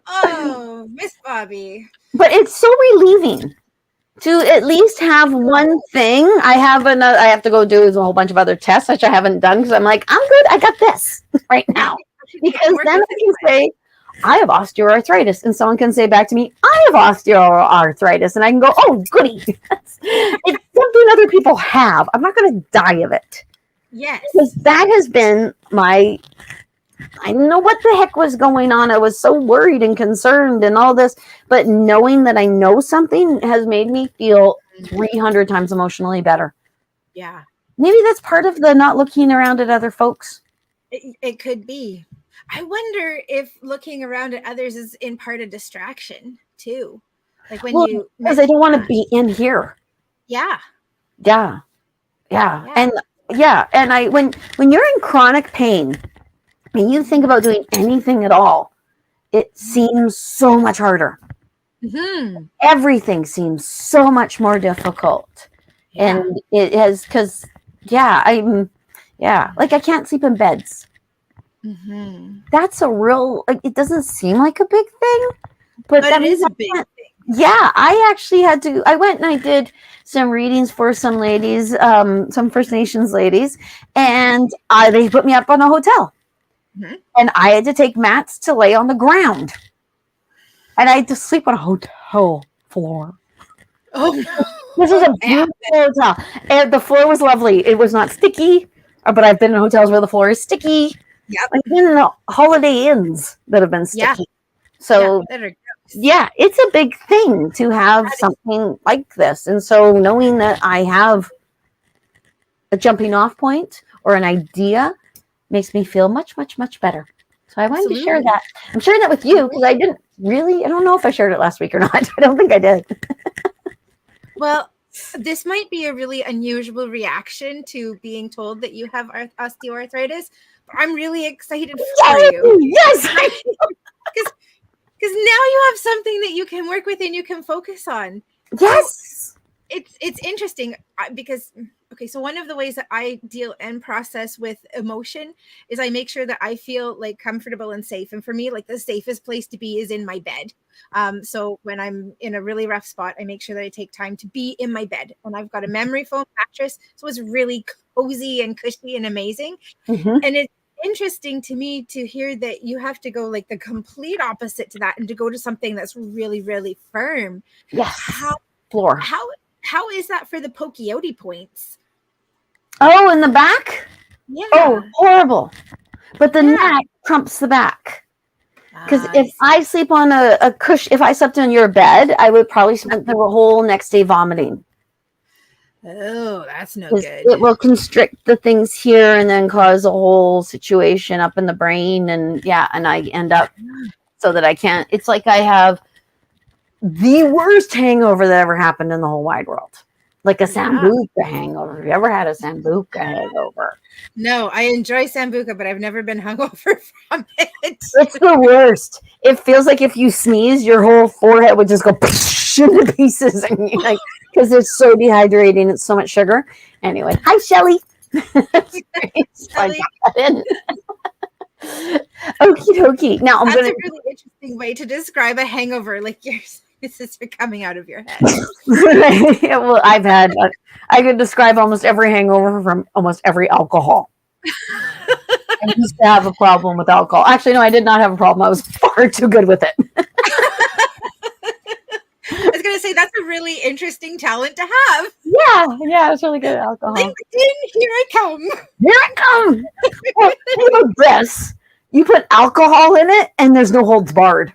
Oh, Miss Bobbi. But it's so relieving to at least have one thing. I have to go do a whole bunch of other tests, which I haven't done because I'm like, I'm good. I got this right now. Because then I can say, I have osteoarthritis. And someone can say back to me, I have osteoarthritis. And I can go, oh, goody. It's something other people have. I'm not going to die of it. Yes. Because that has been I don't know what the heck was going on. I was so worried and concerned and all this. But knowing that I know something has made me feel 300 times emotionally better. Yeah. Maybe that's part of the not looking around at other folks. It could be. I wonder if looking around at others is in part a distraction too. Like when because I don't want to be in here. Yeah. Yeah. And when you're in chronic pain and you think about doing anything at all, it seems so much harder. Mm-hmm. Everything seems so much more difficult. Yeah. And it has like I can't sleep in beds. Mm-hmm. That's a real, it doesn't seem like a big thing, but it is a big thing. Yeah, I actually I went and I did some readings for some ladies, some First Nations ladies, and they put me up on a hotel. Mm-hmm. And I had to take mats to lay on the ground. And I had to sleep on a hotel floor. Oh, no. This was a beautiful hotel. And the floor was lovely. It was not sticky, but I've been in hotels where the floor is sticky. Yeah. I've been in Holiday Inns that have been sticky. Yeah. So, yeah, it's a big thing to have something like this. And so knowing that I have a jumping off point or an idea makes me feel much, much, much better. So I wanted to share that. I'm sharing that with you because I don't know if I shared it last week or not. I don't think I did. Well, this might be a really unusual reaction to being told that you have osteoarthritis. But I'm really excited for you. Yes. Because now you have something that you can work with and you can focus on. Yes. It's interesting because, so one of the ways that I deal and process with emotion is I make sure that I feel like comfortable and safe. And for me, like the safest place to be is in my bed. So when I'm in a really rough spot, I make sure that I take time to be in my bed. And I've got a memory foam mattress. So it's really cozy and cushy and amazing. Mm-hmm. And it's interesting to me to hear that you have to go like the complete opposite to that and to go to something that's really, really firm. Yes. Floor. How is that for the pokey points? Oh, in the back? Yeah. Oh, horrible. But the neck trumps the back. Because if I sleep on a cushion, if I slept on your bed, I would probably spend the whole next day vomiting. Oh, that's no good. It will constrict the things here and then cause a whole situation up in the brain. And I end up so that I can't. It's like I have the worst hangover that ever happened in the whole wide world. Like a Sambuca hangover. Have you ever had a Sambuca hangover? No, I enjoy Sambuca, but I've never been hungover from it. It's the worst. It feels like if you sneeze, your whole forehead would just go into pieces, and you're like, because it's so dehydrating. It's so much sugar. Anyway, hi, Shelly. Shelly. Okie dokie. Now that's a really interesting way to describe a hangover. Like your sentences are coming out of your head. Well, I could describe almost every hangover from almost every alcohol. I used to have a problem with alcohol. Actually, no, I did not have a problem. I was far too good with it. I was going to say that's a really interesting talent to have. Yeah, it's really good alcohol. LinkedIn, here I come. Here I come. Well, think about this. You put alcohol in it, and there's no holds barred.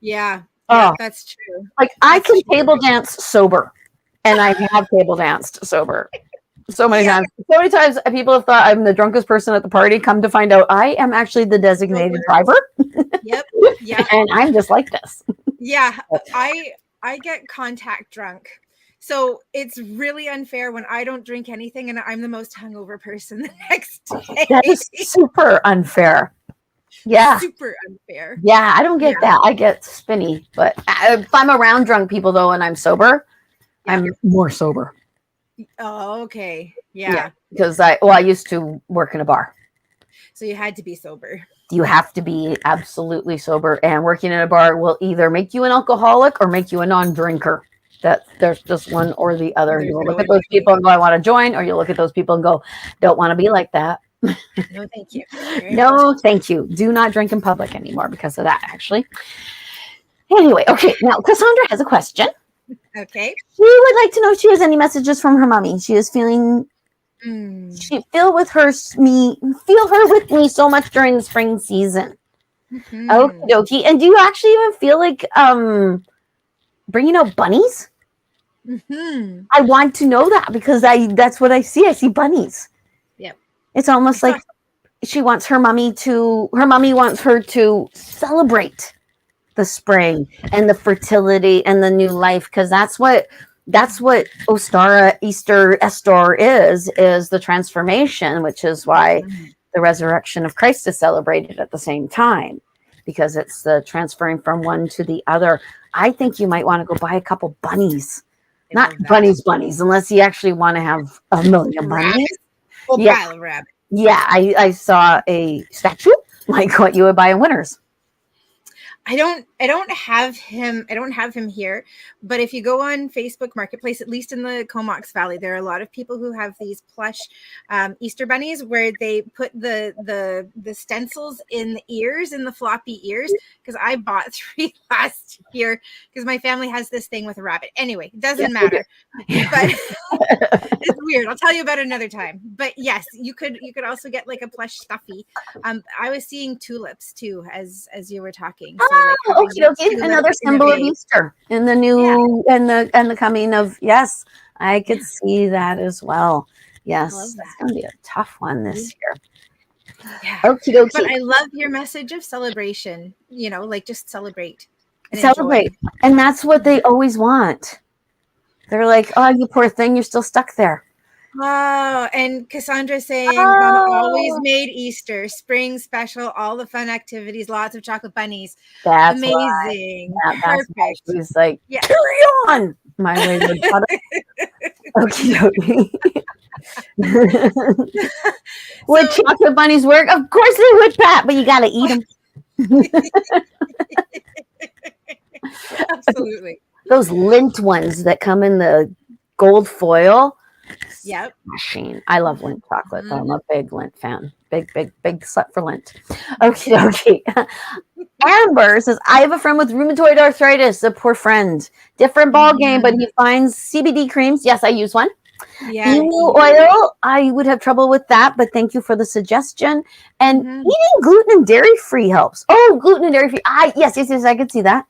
Yeah, that's true. Like I can table dance sober, and I have table danced sober so many times. So many times people have thought I'm the drunkest person at the party. Come to find out, I am actually the designated driver. Yep. And I'm just like this. Yeah, I get contact drunk. So it's really unfair when I don't drink anything and I'm the most hungover person the next day. That is super unfair. Yeah. Super unfair. Yeah, I don't get that. I get spinny. But if I'm around drunk people, though, and I'm sober, I'm more sober. Oh, okay. Yeah. Because I used to work in a bar. So you had to be sober. You have to be absolutely sober. And working in a bar will either make you an alcoholic or make you a non-drinker. That there's just one or the other. You'll look at those people and go, I want to join, or you look at those people and go, don't want to be like that. No, thank you. No, thank you. Do not drink in public anymore because of that, actually. Anyway, okay. Now, Cassandra has a question. Okay. She would like to know if she has any messages from her mommy. She is feeling, she feel her with me so much during the spring season. Okie dokie. And do you actually even feel like bringing out bunnies? I want to know that because that's what I see. I see bunnies. Yep. It's almost like she wants her mommy wants her to celebrate the spring and the fertility and the new life, because that's what Ostara, Easter, Estor is the transformation, which is why the resurrection of Christ is celebrated at the same time, because it's the transferring from one to the other. I think you might want to go buy a couple bunnies. Not bunnies, unless you actually want to have a million bunnies. Pile of rabbits. Yeah, I saw a statue like what you would buy in Winners. I don't have him here, but if you go on Facebook Marketplace, at least in the Comox Valley, there are a lot of people who have these plush Easter bunnies where they put the stencils in the ears, in the floppy ears, because I bought 3 last year because my family has this thing with a rabbit. Anyway, it doesn't matter. But it's weird. I'll tell you about it another time. But yes, you could also get like a plush stuffy. I was seeing tulips too as you were talking. So okay. Another symbol of Easter in the new and the coming of, yes, I could see that as well. Yes, that's gonna be a tough one this year. Yeah. Okay. But I love your message of celebration. Like just celebrate. Celebrate. And that's what they always want. They're like, oh, you poor thing, you're still stuck there. Oh, and Cassandra saying, Mama always made Easter, spring special, all the fun activities, lots of chocolate bunnies. That's amazing. Perfect. She's like, carry on, my wayward daughter. Okay. Would chocolate bunnies work? Of course they would, Pat, but you got to eat them. Absolutely. Those lint ones that come in the gold foil. Yep. Machine. I love Lindt chocolate. I'm a big Lindt fan. Big slut for Lindt. Okay. Amber says, I have a friend with rheumatoid arthritis, a poor friend. Different ball game, but he finds CBD creams. Yes, I use one. Yeah. Emu oil, I would have trouble with that, but thank you for the suggestion. And eating gluten and dairy free helps. Oh, gluten and dairy free. Yes, I could see that.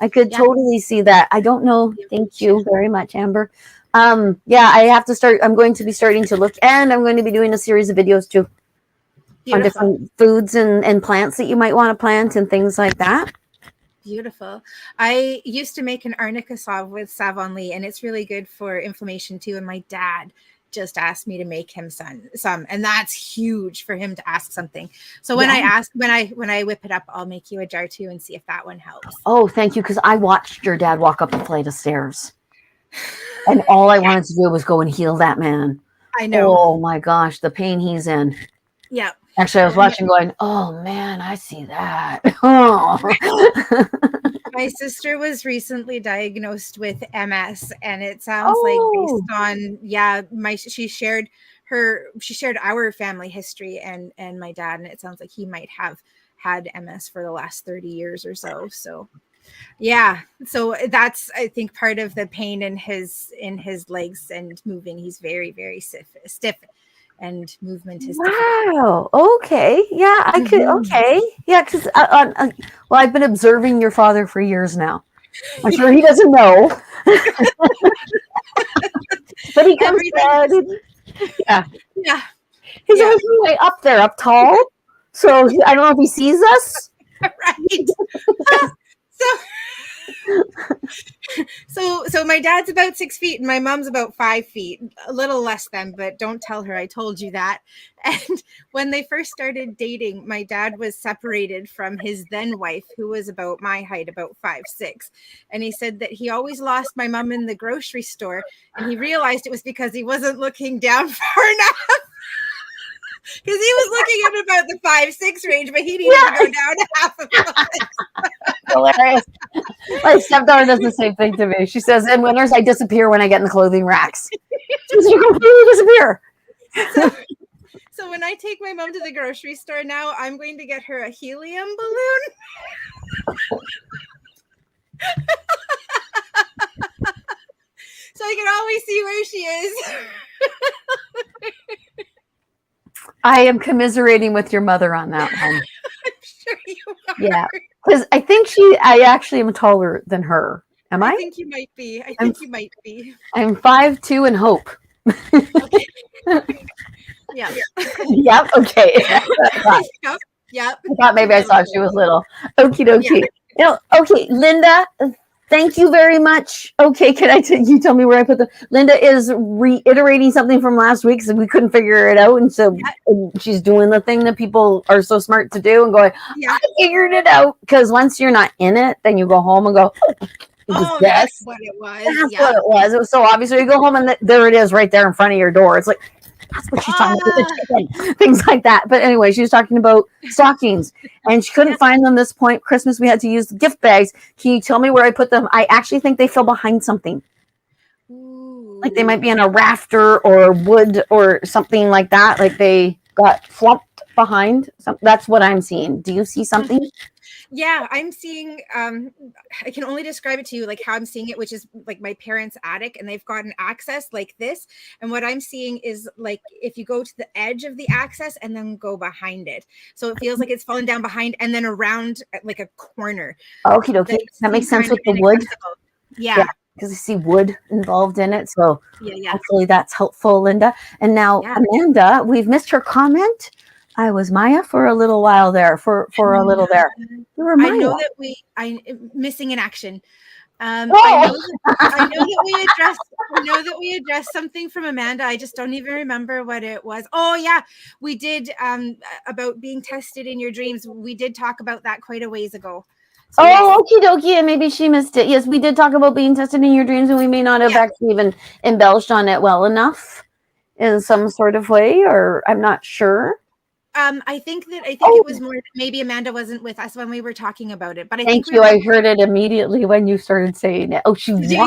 I could totally see that. I don't know. Thank you very much, Amber. I have to start. I'm going to be starting to look, and I'm going to be doing a series of videos too on different foods and plants that you might want to plant and things like that. Beautiful. I used to make an arnica salve with Heavenlee, and it's really good for inflammation too. And my dad just asked me to make him some, and that's huge for him to ask something. So when I whip it up, I'll make you a jar too and see if that one helps. Oh, thank you, because I watched your dad walk up a flight of stairs. And all I wanted to do was go and heal that man. I know. Oh my gosh, the pain he's in. Yeah. Actually, I was watching going, oh man, I see that. Oh. My sister was recently diagnosed with MS, and it sounds like based on, she shared our family history and my dad, and it sounds like he might have had MS for the last 30 years or so. So Yeah. So that's, I think, part of the pain in his legs and moving. He's very, very stiff and movement is difficult. Wow. Okay. Yeah, I could. Okay. Yeah, because well, I've been observing your father for years now. I'm sure he doesn't know, but he comes down. Yeah. Yeah. He's always way up there, up tall. So I don't know if he sees us. Right. So my dad's about 6 feet and my mom's about 5 feet, a little less than, but don't tell her I told you that. And when they first started dating, my dad was separated from his then wife, who was about my height, about 5'6". And he said that he always lost my mom in the grocery store, and he realized it was because he wasn't looking down far enough. Because he was looking at about the 5'6" range, but he needed to go down half of it. Hilarious. My stepdaughter does the same thing to me. She says, in winters, I disappear when I get in the clothing racks. She says, you completely disappear. So when I take my mom to the grocery store now, I'm going to get her a helium balloon. So I can always see where she is. I am commiserating with your mother on that one. I'm sure you are. Yeah, because I actually am taller than her. Am I? I think you might be. You might be. I'm 5'2" and hope. Okay. Yeah. Yep. Okay. Yep. I thought maybe I saw she was little. Okie dokie. Yeah. Okay, Linda. Thank you very much. Okay, can you tell me where I put the? Linda is reiterating something from last week, so we couldn't figure it out, and so she's doing the thing that people are so smart to do, and going, I figured it out. Because once you're not in it, then you go home and go, that's what it was. That's what it was. It was so obvious. So you go home and there it is, right there in front of your door. It's like, that's what she's talking about, things like that. But anyway, she was talking about stockings, and she couldn't find them this point. Christmas, we had to use the gift bags. Can you tell me where I put them? I actually think they fell behind something. Ooh. Like they might be on a rafter or wood or something like that. Like they got flopped behind. That's what I'm seeing. Do you see something? Yeah, I'm seeing, I can only describe it to you like how I'm seeing it, which is like my parents' attic, and they've got an access like this. And what I'm seeing is like if you go to the edge of the access and then go behind it. So it feels like it's fallen down behind and then around like a corner. Okay, okay. That makes sense with the wood. Yeah. Because I see wood involved in it. So hopefully that's helpful, Linda. And now, Amanda, we've missed her comment. I was Maya for a little while there, for a little there. You were Maya. I know that I'm missing in action. I know that we addressed something from Amanda. I just don't even remember what it was. Oh yeah, we did about being tested in your dreams. We did talk about that quite a ways ago. So, okie dokie, and maybe she missed it. Yes, we did talk about being tested in your dreams, and we may not have actually even embellished on it well enough in some sort of way, or I'm not sure. I think it was more maybe Amanda wasn't with us when we were talking about it, but I think I heard it immediately when you started saying it. Oh, she walked away.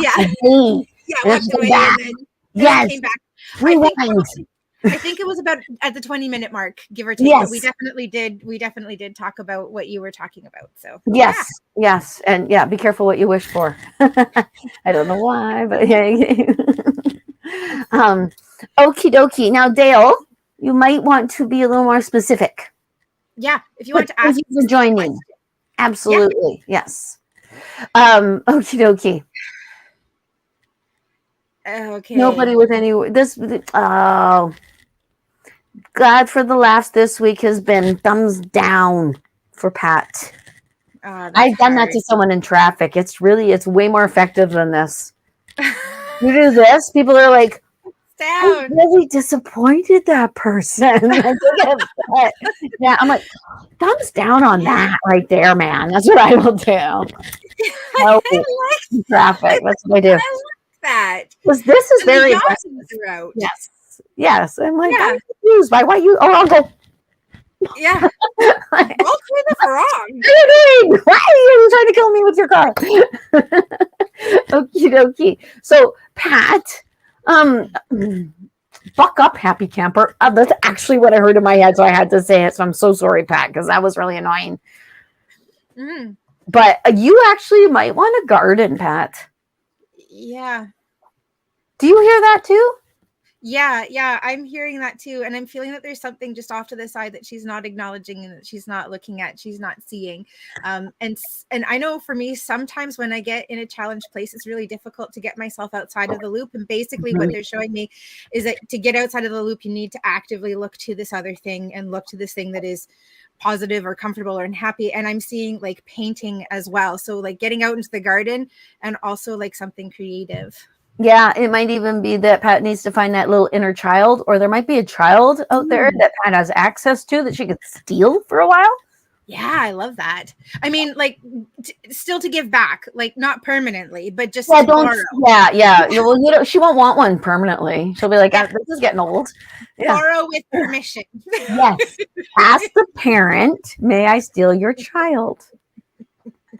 Walked away and then came back. I think it was about at the 20-minute mark, give or take. Yes. We definitely did talk about what you were talking about. So yes, and be careful what you wish for. I don't know why, but okie dokie. Now, Dale, you might want to be a little more specific. Yeah, if you want to ask. Thank you for joining. Absolutely, yes. Okie dokie. Okay. Nobody with any God for the laughs this week has been thumbs down for Pat. I've done that to someone in traffic. It's way more effective than this. You do this, people are like, I'm really disappointed that person. Yeah, I'm like, thumbs down on that right there, man. That's what I will do. Traffic. That's what I do. That because this is very aggressive. Yes. I'm like, I'm confused by what you. Oh, I'll go. Yeah. Both of wrong. Why are you trying to kill me with your car? Okie dokie. So, Pat, buck up, happy camper. That's actually what I heard in my head, so I had to say it. So I'm so sorry, Pat, because that was really annoying. But you actually might want a garden, Pat. Yeah. Do you hear that too? Yeah, I'm hearing that too. And I'm feeling that there's something just off to the side that she's not acknowledging and that she's not looking at, she's not seeing. And I know for me, sometimes when I get in a challenged place, it's really difficult to get myself outside of the loop. And basically what they're showing me is that to get outside of the loop, you need to actively look to this other thing and look to this thing that is positive or comfortable or happy. And I'm seeing like painting as well. So like getting out into the garden and also like something creative. Yeah, it might even be that Pat needs to find that little inner child, or there might be a child out there that Pat has access to that she could steal for a while. Yeah, I love that. I mean, like, still to give back, like not permanently, but just Yeah, to borrow. Yeah. Well, she won't want one permanently. She'll be like, this is getting old. Yeah. Borrow with permission. Yes. Ask the parent, may I steal your child?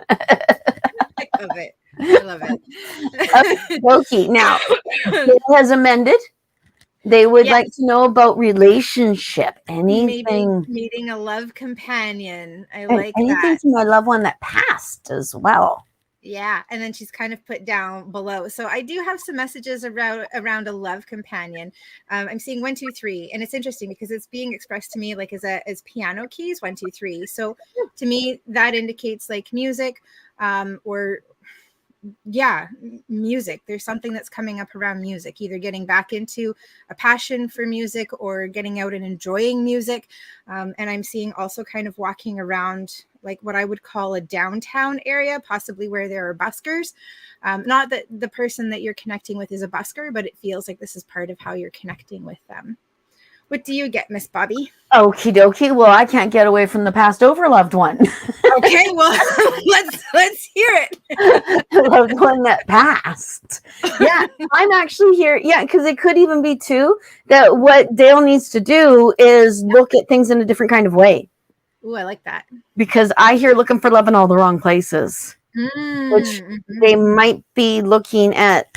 I love it. I love it. Okay. Now, it has amended. They would like to know about relationship. Anything. Meeting a love companion. I like anything that. to my loved one that passed as well. Yeah. And then she's kind of put down below. So I do have some messages around a love companion. I'm seeing 1, 2, 3. And it's interesting because it's being expressed to me like as piano keys, 1, 2, 3. So to me, that indicates like music, or music. There's something that's coming up around music, either getting back into a passion for music or getting out and enjoying music. And I'm seeing also kind of walking around like what I would call a downtown area, possibly where there are buskers. Not that the person that you're connecting with is a busker, but it feels like this is part of how you're connecting with them. What do you get, Miss Bobbi? Okie dokie. Well, I can't get away from the passed over loved one. Okay, well, let's hear it. Loved one that passed. Yeah, I'm actually here. Yeah, because it could even be too that what Dale needs to do is look at things in a different kind of way. Ooh, I like that. Because I hear looking for love in all the wrong places, which they might be looking at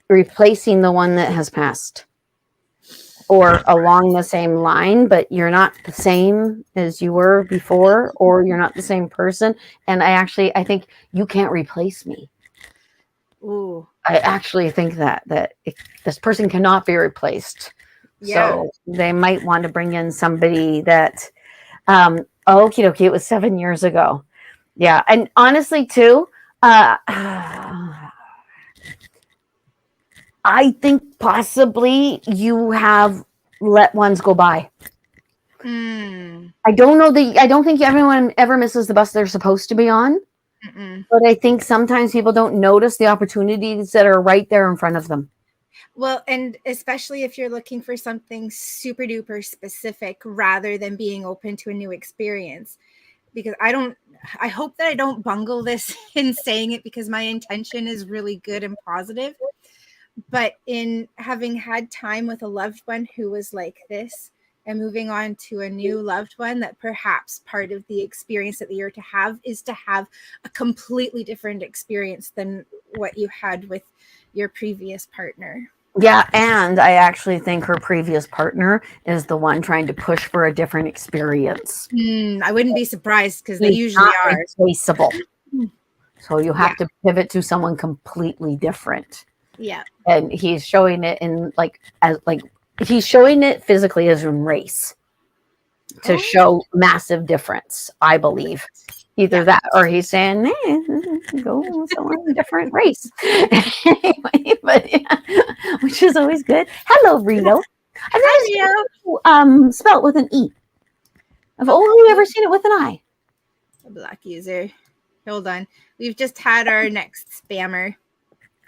replacing the one that has passed. Or along the same line, but you're not the same as you were before, or you're not the same person. And I think you can't replace me. Ooh. I actually think that this person cannot be replaced. Yeah. So they might want to bring in somebody that, okie dokie, it was 7 years ago. Yeah. And honestly too, I think possibly you have let ones go by. I don't think everyone ever misses the bus they're supposed to be on. But I think sometimes people don't notice the opportunities that are right there in front of them. Well, and especially if you're looking for something super duper specific rather than being open to a new experience. Because I hope that I don't bungle this in saying it, because my intention is really good and positive. But in having had time with a loved one who was like this and moving on to a new loved one, that perhaps part of the experience that you're to have is to have a completely different experience than what you had with your previous partner. Yeah, and I actually think her previous partner is the one trying to push for a different experience. I wouldn't be surprised, because they usually are. Replaceable. So you have to pivot to someone completely different. Yeah. And he's showing it in he's showing it physically as in race to show massive difference, I believe. Either that or he's saying, go someone different race. Anyway, but which is always good. Hello, Rito. Hi, Rio. Spelled with an E. I've only ever seen it with an I. A black user. Hold on. We've just had our next spammer.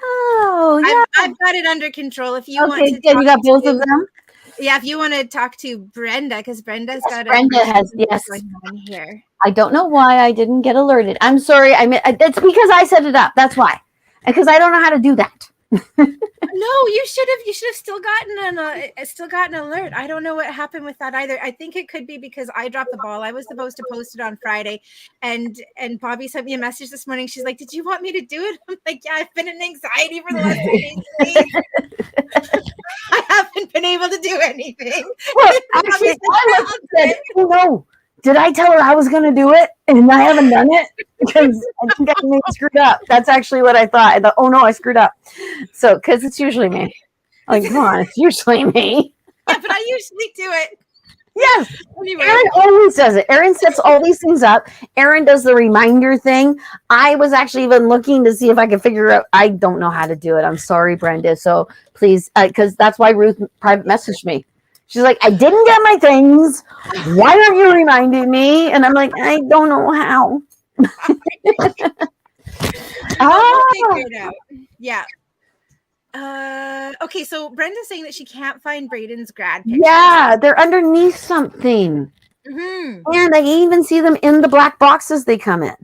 Oh, yeah. I've got it under control. If you want to, you got both of them. Yeah, if you want to talk to Brenda, because Brenda has going on here. I don't know why I didn't get alerted. I'm sorry. It's because I set it up. That's why. Because I don't know how to do that. No, you should have still gotten an alert. I don't know what happened with that either. I think it could be because I dropped the ball. I was supposed to post it on Friday, and Bobbi sent me a message this morning. She's like, "Did you want me to do it?" I'm like, "Yeah, I've been in anxiety for the last 3 days. I haven't been able to do anything." Well, actually, Did I tell her I was going to do it and I haven't done it? Because I think I may have screwed up. That's actually what I thought. I thought, oh no, I screwed up. So, because it's usually me. Like, come on, it's usually me. Yeah, but I usually do it. Yes. Anyway. Erin always does it. Erin sets all these things up. Erin does the reminder thing. I was actually even looking to see if I could figure out. I don't know how to do it. I'm sorry, Brenda. So please, because that's why Ruth private messaged me. She's like, I didn't get my things. Why aren't you reminding me? And I'm like, I don't know how. We'll figure it out. Yeah. Okay, so Brenda's saying that she can't find Braden's grad pictures. Yeah, they're underneath something. And I even see them in the black boxes they come in.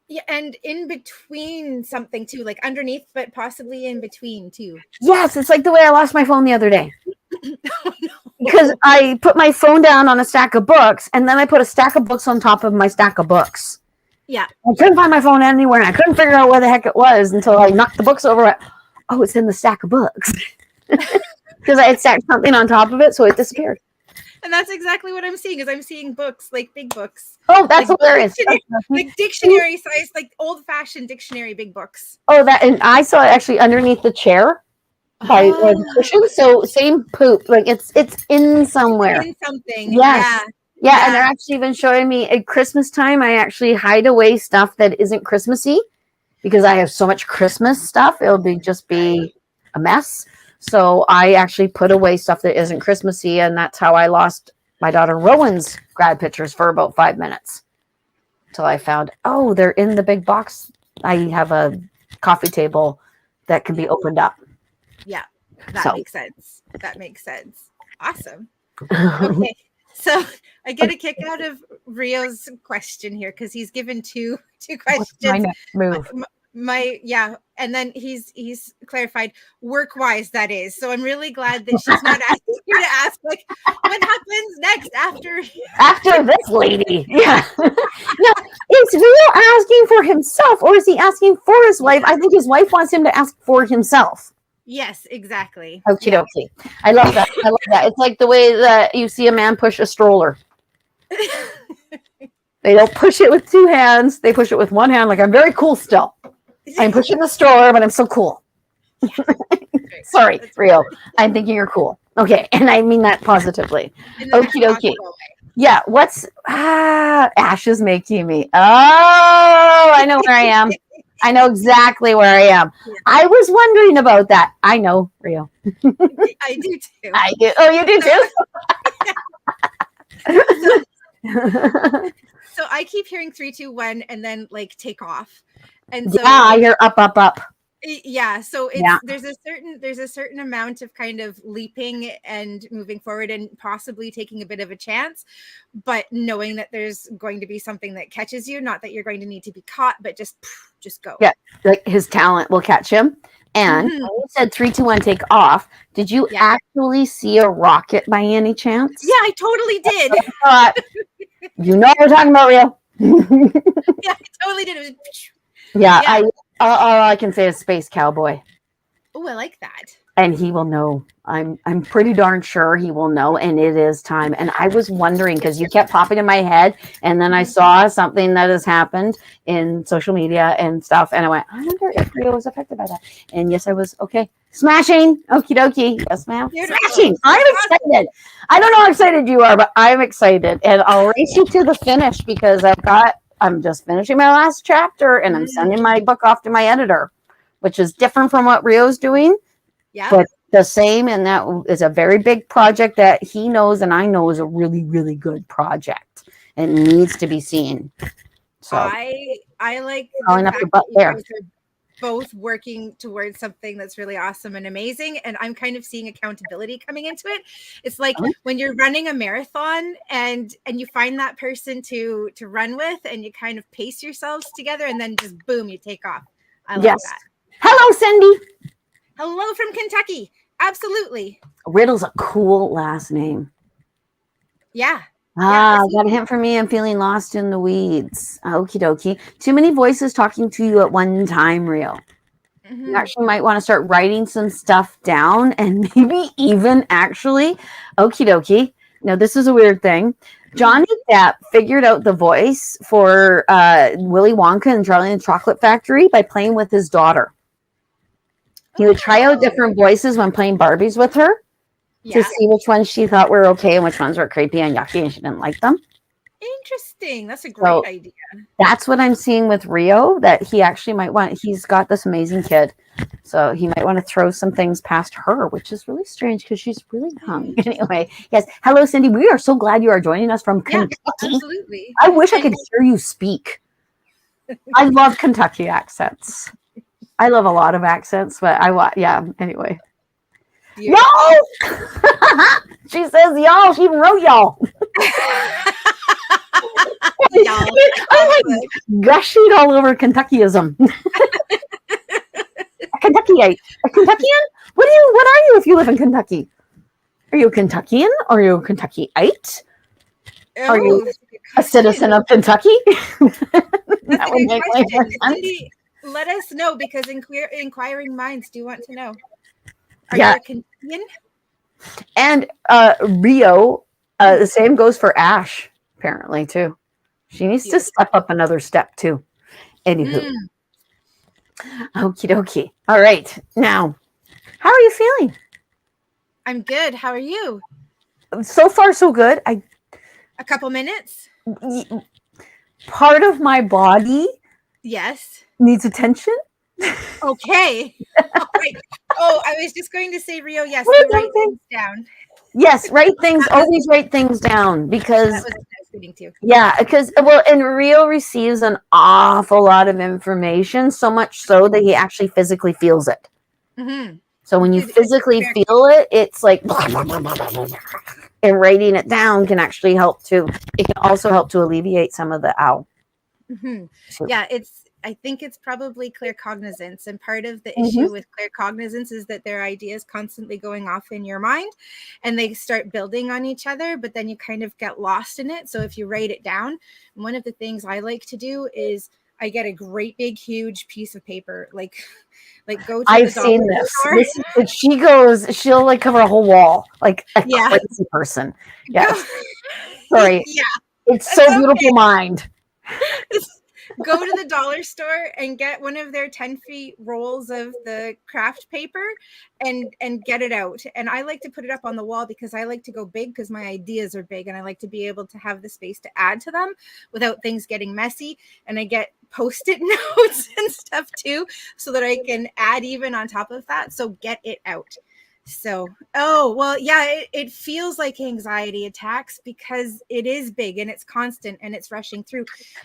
Yeah, and in between something too, like underneath, but possibly in between too. Yes, it's like the way I lost my phone the other day. Oh, no. Because I put my phone down on a stack of books, and then I put a stack of books on top of my stack of books. Yeah. I couldn't find my phone anywhere, and I couldn't figure out where the heck it was until I knocked the books over. Oh, it's in the stack of books. Because I had stacked something on top of it, so it disappeared. And that's exactly what I'm seeing, is I'm seeing books, like big books. Oh, that's like hilarious. Like dictionary size, like old-fashioned dictionary big books. Oh, that, and I saw it actually underneath the chair by the cushion. So same poop. Like it's in somewhere. In something. Yes. Yeah, and they're actually even showing me at Christmas time, I actually hide away stuff that isn't Christmassy because I have so much Christmas stuff. It'll just be a mess. So I actually put away stuff that isn't Christmassy, and that's how I lost my daughter Rowan's grad pictures for about 5 minutes until I found, oh, they're in the big box. I have a coffee table that can be opened up. Yeah, that makes sense. That makes sense. Awesome. Okay, so I get a kick out of Rio's question here because he's given two questions. My next move. And then he's clarified work-wise, that is. So I'm really glad that she's not asking you to ask like what happens next after this lady. Yeah. Now, is Rio asking for himself or is he asking for his wife? I think his wife wants him to ask for himself. Yes, exactly. Okie dokie. I love that. I love that. It's like the way that you see a man push a stroller. They don't push it with two hands. They push it with one hand. Like, I'm very cool still. I'm pushing the stroller, but I'm so cool. Sorry, Rio. I'm thinking you're cool. Okay, and I mean that positively. Okie dokie. Yeah, what's Ash is making me. Oh, I know where I am. I know exactly where I am. I was wondering about that. I know, Rio. I do too. I do. Oh, you do too? So I keep hearing 3, 2, 1, and then like take off. And so I hear up, up, up. Yeah. So there's a certain amount of kind of leaping and moving forward and possibly taking a bit of a chance, but knowing that there's going to be something that catches you, not that you're going to need to be caught, but just go. Yeah. Like his talent will catch him. And you said 3, 2, 1, take off. Did you actually see a rocket by any chance? Yeah, I totally did. You know what we're talking about, Rio. Yeah, I totally did. It was... Yeah, all I can say is Space Cowboy. Oh, I like that. And he will know. I'm pretty darn sure he will know, and it is time. And I was wondering because you kept popping in my head, and then I saw something that has happened in social media and stuff, and I went, I wonder if Rio was affected by that. And yes, I was. Okay, smashing. Okie dokie. Yes, ma'am. Smashing. I'm excited. I don't know how excited you are, but I'm excited, and I'll race you to the finish because I'm just finishing my last chapter and I'm sending my book off to my editor, which is different from what Rio's doing, but the same. And that is a very big project that he knows and I know is a really, really good project and needs to be seen. So I like calling up the butt there. Both working towards something that's really awesome and amazing, and I'm kind of seeing accountability coming into it. It's like when you're running a marathon and you find that person to run with, and you kind of pace yourselves together, and then just boom, you take off. I like that. Hello, Cindy. Hello from Kentucky. Absolutely. Riddle's a cool last name. Yeah. Got a hint for me. I'm feeling lost in the weeds. Okie dokie. Too many voices talking to you at one time, Rio. You actually might want to start writing some stuff down and maybe even actually, okie dokie. Now, this is a weird thing. Johnny Depp figured out the voice for Willy Wonka and Charlie and the Chocolate Factory by playing with his daughter. He would try out different voices when playing Barbies with her to see which ones she thought were okay and which ones were creepy and yucky and she didn't like them. Interesting. That's a great idea. That's what I'm seeing with Rio, that he actually might want, he's got this amazing kid. So he might want to throw some things past her, which is really strange because she's really young. Anyway, yes. Hello, Cindy. We are so glad you are joining us from Kentucky. Absolutely. I wish I could hear you speak. I love Kentucky accents. I love a lot of accents, but anyway. Y'all! She says y'all. She even wrote y'all. I'm like gushing all over Kentuckyism. A Kentuckyite. A Kentuckian? What are you if you live in Kentucky? Are you a Kentuckian? Are you a Kentuckyite? Are you a citizen of Kentucky? That's a good question. Cindy, let us know, because inquiring minds do want to know. Are you a Kentuckian? And Rio, the same goes for Ash, apparently, too. She needs to step up another step, too. Anywho. Okie dokie. All right. Now, how are you feeling? I'm good. How are you? So far, so good. A couple minutes? Part of my body needs attention. Okay. All right. I was just going to say, Rio, yes, write things down. Yes, always write things down, because that was what I was thinking too. Yeah, because and Rio receives an awful lot of information, so much so that he actually physically feels it. Mm-hmm. So when you physically feel it, it's like, and writing it down can actually help too. It can also help to alleviate some of the ow. Mm-hmm. Yeah, I think it's probably claircognizance, and part of the issue with claircognizance is that there are ideas constantly going off in your mind and they start building on each other, but then you kind of get lost in it. So if you write it down, one of the things I like to do is I get a great big huge piece of paper, like go to I've seen this. She'll like cover a whole wall, like a crazy person. Yes. Sorry. Yeah. It's so beautiful, mind. Go to the dollar store and get one of their 10 feet rolls of the craft paper and get it out. And I like to put it up on the wall because I like to go big, because my ideas are big and I like to be able to have the space to add to them without things getting messy. And I get Post-it notes and stuff too, so that I can add even on top of that. So get it out. So, it feels like anxiety attacks because it is big and it's constant and it's rushing through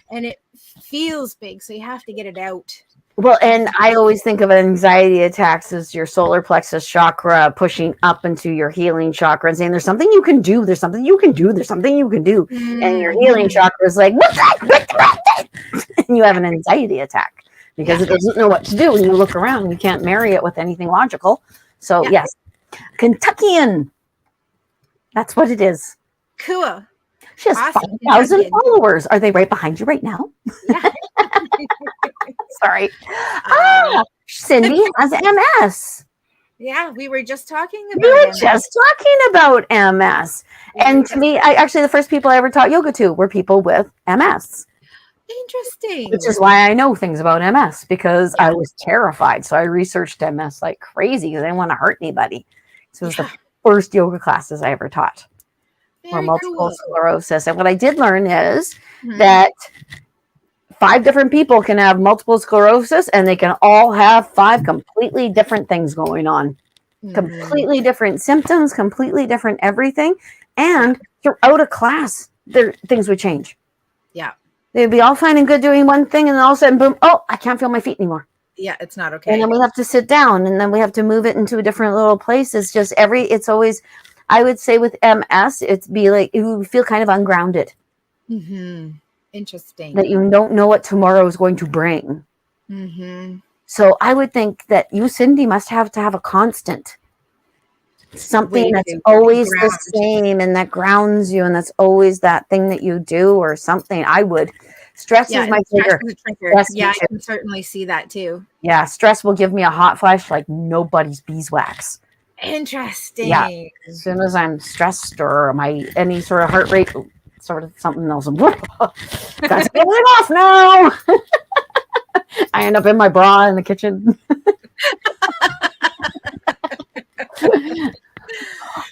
and it feels big. So you have to get it out. Well, and I always think of anxiety attacks as your solar plexus chakra pushing up into your healing chakra and saying, there's something you can do. There's something you can do. There's something you can do. Mm-hmm. And your healing chakra is like, what's that? And you have an anxiety attack because it doesn't know what to do. When you look around, you can't marry it with anything logical. So yes. Kentuckian. That's what it is. Cool. She has 5,000 followers. Are they right behind you right now? Yeah. Sorry. Cindy has MS. Yeah, we were just talking about MS. And to me, actually the first people I ever taught yoga to were people with MS. Interesting. Which is why I know things about MS, because I was terrified. So I researched MS like crazy because I didn't want to hurt anybody. So it was the first yoga classes I ever taught. Or multiple sclerosis. And what I did learn is that 5 different people can have multiple sclerosis and they can all have 5 completely different things going on. Completely different symptoms, completely different everything. And throughout a class, things would change. Yeah. They'd be all fine and good doing one thing, and then all of a sudden, boom, I can't feel my feet anymore. Yeah, it's not okay. And then we have to sit down, and then we have to move it into a different little place. It's always, I would say with MS, it'd be like, you feel kind of ungrounded. Mm-hmm. Interesting. That you don't know what tomorrow is going to bring. Mm-hmm. So I would think that you, Cindy, must have to have a constant. Something that's always the same and that grounds you, and that's always that thing that you do or something. Stress is my trigger. Yeah, I can certainly see that too. Yeah, stress will give me a hot flash like nobody's beeswax. Interesting. Yeah, as soon as I'm stressed or any sort of heart rate sort of something else. Got to get it off now. I end up in my bra in the kitchen.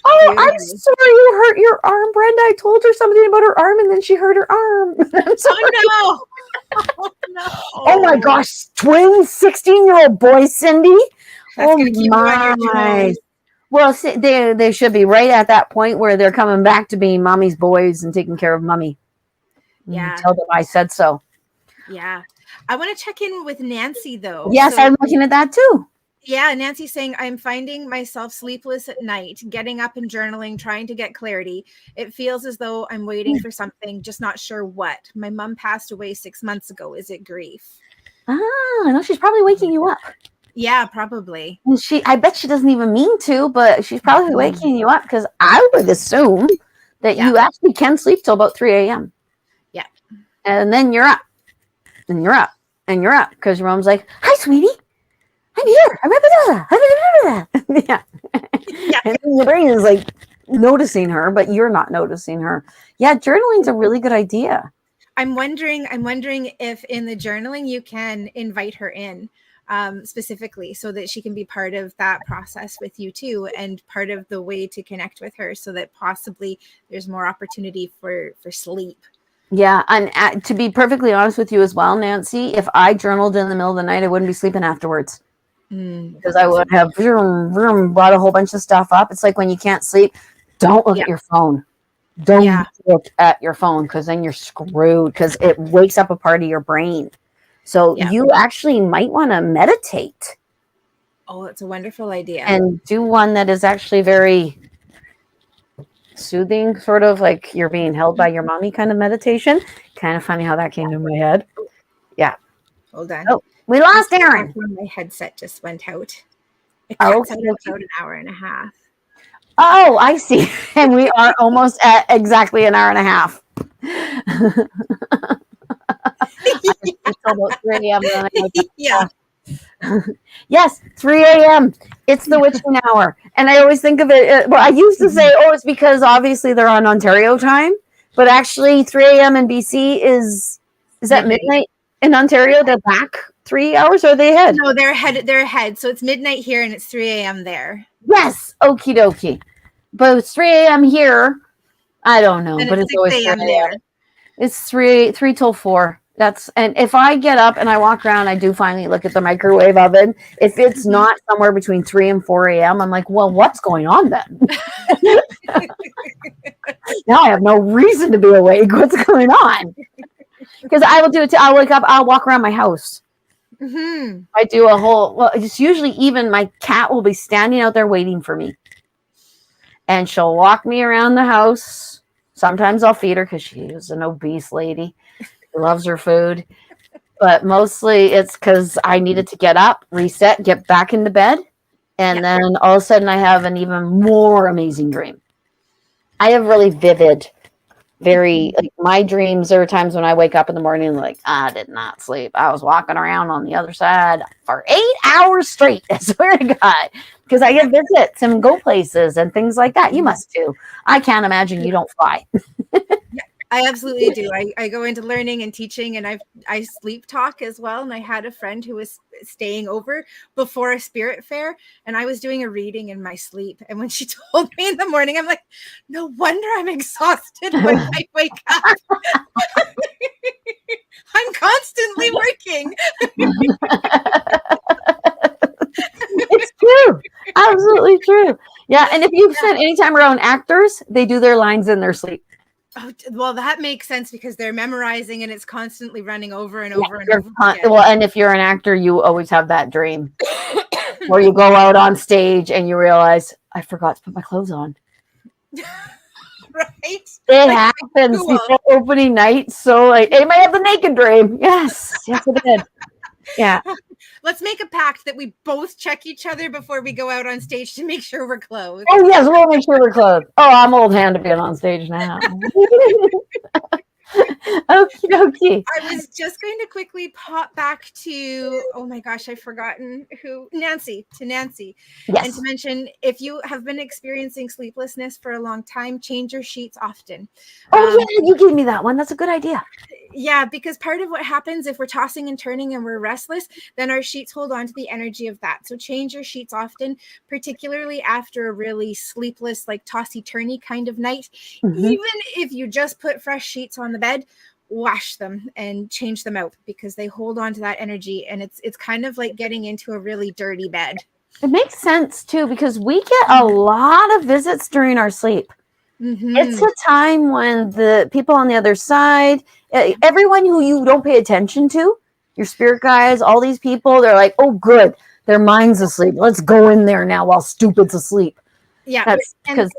Oh, I'm sorry you hurt your arm, Brenda. I told her something about her arm and then she hurt her arm. I'm sorry. Oh, no. Oh, no. Oh, my gosh. Twin 16-year-old boys, Cindy. That's going to keep you on your toes. Well, see, they should be right at that point where they're coming back to being mommy's boys and taking care of mommy. Yeah. Tell them I said so. Yeah. I want to check in with Nancy, though. Yes, I'm looking at that, too. Yeah, Nancy's saying, I'm finding myself sleepless at night, getting up and journaling, trying to get clarity. It feels as though I'm waiting for something, just not sure what. My mom passed away 6 months ago. Is it grief? No, she's probably waking you up. Yeah, probably. And I bet she doesn't even mean to, but she's probably waking you up because I would assume that you actually can sleep till about 3 a.m. Yeah. And then you're up. And you're up. And you're up because your mom's like, hi, sweetie. I'm here. Yeah. And then your brain is like noticing her, but you're not noticing her. Yeah, journaling's a really good idea. I'm wondering if in the journaling you can invite her in specifically so that she can be part of that process with you too, and part of the way to connect with her so that possibly there's more opportunity for sleep. Yeah, and to be perfectly honest with you as well, Nancy, if I journaled in the middle of the night, I wouldn't be sleeping afterwards. Because I would have brought a whole bunch of stuff up. It's like when you can't sleep, don't look at your phone. Don't look at your phone because then you're screwed because it wakes up a part of your brain. So you actually might want to meditate. Oh, it's a wonderful idea. And do one that is actually very soothing, sort of like you're being held by your mommy kind of meditation. Kind of funny how that came to my head. Yeah. Hold on. Oh, we lost Erin. My headset just went out. It cuts out about an hour and a half. Oh, I see. And we are almost at exactly an hour and a half. It's about 3 a.m. Yeah. Yes, 3 a.m. It's the witching hour. And I always think of it. Well, I used to say, it's because obviously they're on Ontario time. But actually, 3 a.m. in BC is that midnight in Ontario? They're back 3 hours, or are they ahead? No, they're ahead. So it's midnight here and it's 3 a.m. there. Yes. Okie dokie. But it's 3 a.m. here. I don't know. And but it's always 6 a.m. there. It's 3 till 4. And if I get up and I walk around, I do finally look at the microwave oven. If it's not somewhere between 3 and 4 a.m., I'm like, well, what's going on then? Now I have no reason to be awake. What's going on? Because I will do it too. I'll wake up, I'll walk around my house. Mm-hmm. I do it's usually even my cat will be standing out there waiting for me. And she'll walk me around the house. Sometimes I'll feed her because she is an obese lady. She loves her food. But mostly it's because I needed to get up, reset, get back into bed. And then all of a sudden I have an even more amazing dream. I have really vivid, very, like my dreams are times when I wake up in the morning like, I did not sleep. I was walking around on the other side for 8 hours straight. I swear to God. Because I get visits and go places and things like that. You must too. I can't imagine you don't fly. I absolutely do. I go into learning and teaching, and I sleep talk as well. And I had a friend who was staying over before a spirit fair, and I was doing a reading in my sleep. And when she told me in the morning, I'm like, no wonder I'm exhausted when I wake up. I'm constantly working. It's true. Absolutely true. Yeah. And if you've spent any time around actors, they do their lines in their sleep. Oh, well, that makes sense because they're memorizing and it's constantly running over and over and over again. Well, and if you're an actor, you always have that dream where you go out on stage and you realize, I forgot to put my clothes on. Right? It happens before opening night. So like, it might have the naked dream. Yes, it did. Yeah. Let's make a pact that we both check each other before we go out on stage to make sure we're clothed. Oh, yes, we'll make sure we're clothed. Oh, I'm old hand to being on stage now. Okie dokie. I was just going to quickly pop back to, oh my gosh, I've forgotten who, Nancy, and to Yes. mention, if you have been experiencing sleeplessness for a long time, change your sheets often. Oh, yeah, you gave me that one. That's a good idea. Yeah, because part of what happens if we're tossing and turning and we're restless, then our sheets hold on to the energy of that. So change your sheets often, particularly after a really sleepless, like tossy-turny kind of night. Even if you just put fresh sheets on the bed, wash them and change them out because they hold on to that energy, and it's kind of like getting into a really dirty bed. It makes sense too, because we get a lot of visits during our sleep. It's a time when the people on the other side, everyone who you don't pay attention to, your spirit guides, all these people, they're like, oh, good, their mind's asleep. Let's go in there now while stupid's asleep. Yeah. That's because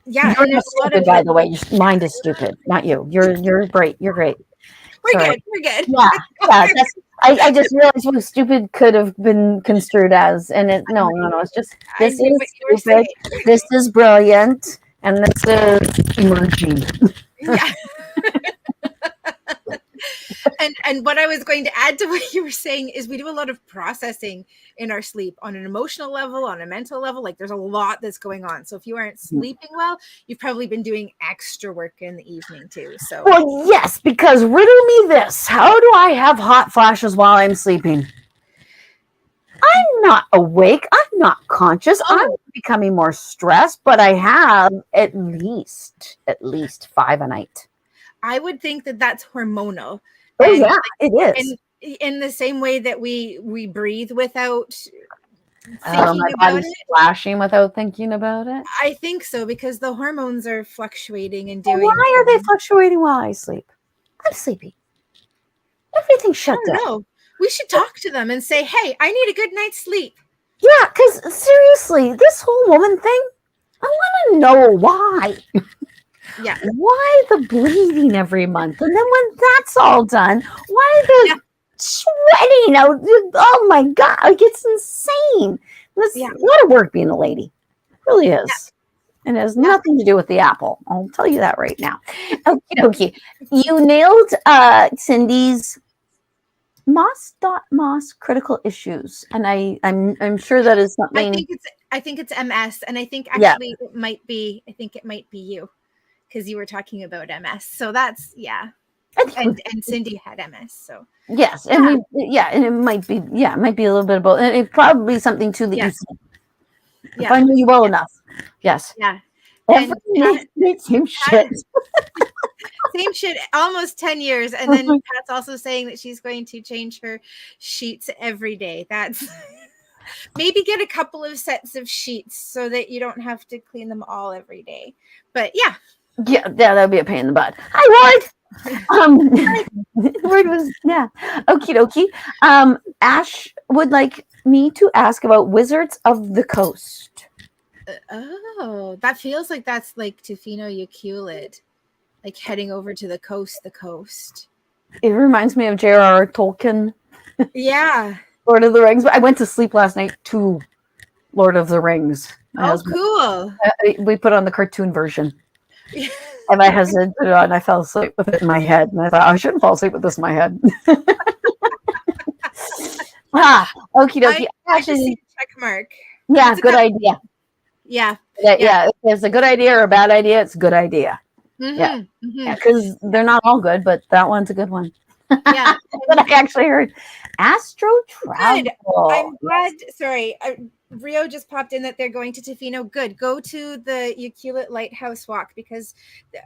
yeah, you're not stupid, by the way. Your mind is stupid, not you. You're great. You're great. We're good. Yeah. I just realized what stupid could have been construed as, and no. It's just this is stupid. This is brilliant, and this is emerging. Yeah. And what I was going to add to what you were saying is we do a lot of processing in our sleep on an emotional level, on a mental level. Like there's a lot that's going on. So if you aren't sleeping well, you've probably been doing extra work in the evening too. So well, yes, because riddle me this: how do I have hot flashes while I'm sleeping? I'm not awake. I'm not conscious. I'm becoming more stressed, but I have at least 5 a night. I would think that that's hormonal. Oh, and yeah, it is. And in the same way that we breathe without thinking my body's flashing without thinking about it. I think so, because the hormones are fluctuating and doing. Why are they fluctuating while I sleep? I'm sleepy. Everything's shut down. No, we should talk to them and say, hey, I need a good night's sleep. Yeah, because seriously, this whole woman thing, I want to know why. Yeah. Why the bleeding every month? And then when that's all done, why the sweating out? Oh my God, like it's insane. It's a lot of work being a lady. It really is. Yeah. And it has nothing to do with the apple. I'll tell you that right now. Okay. You nailed Cindy's Moss critical issues. And I'm sure that is something. I think it's MS. And I think actually it might be you. Because you were talking about MS, so that's and Cindy had MS, so yes, and and it might be a little bit of both, and it probably something too that you said. If I knew you well enough, yes, same shit, same shit, almost 10 years, and then Pat's also saying that she's going to change her sheets every day. That's maybe get a couple of sets of sheets so that you don't have to clean them all every day, but yeah. Yeah, that'd be a pain in the butt. Hi, Ward. Word was Okie dokie. Ash would like me to ask about Wizards of the Coast. That feels like that's like Tofino Uculid, like heading over to the coast. It reminds me of J.R.R. Tolkien. Yeah, Lord of the Rings. I went to sleep last night to Lord of the Rings. Cool. We put on the cartoon version. And my husband put it on, and I fell asleep with it in my head. And I thought, I shouldn't fall asleep with this in my head. Okie dokie. Actually, check mark. Yeah, good idea. Yeah. If it's a good idea or a bad idea, it's a good idea. Because they're not all good, but that one's a good one. Yeah. But I actually heard Astro Travel. I'm glad. Sorry. Rio just popped in that they're going to Tofino. Good. Go to the Uculid Lighthouse Walk, because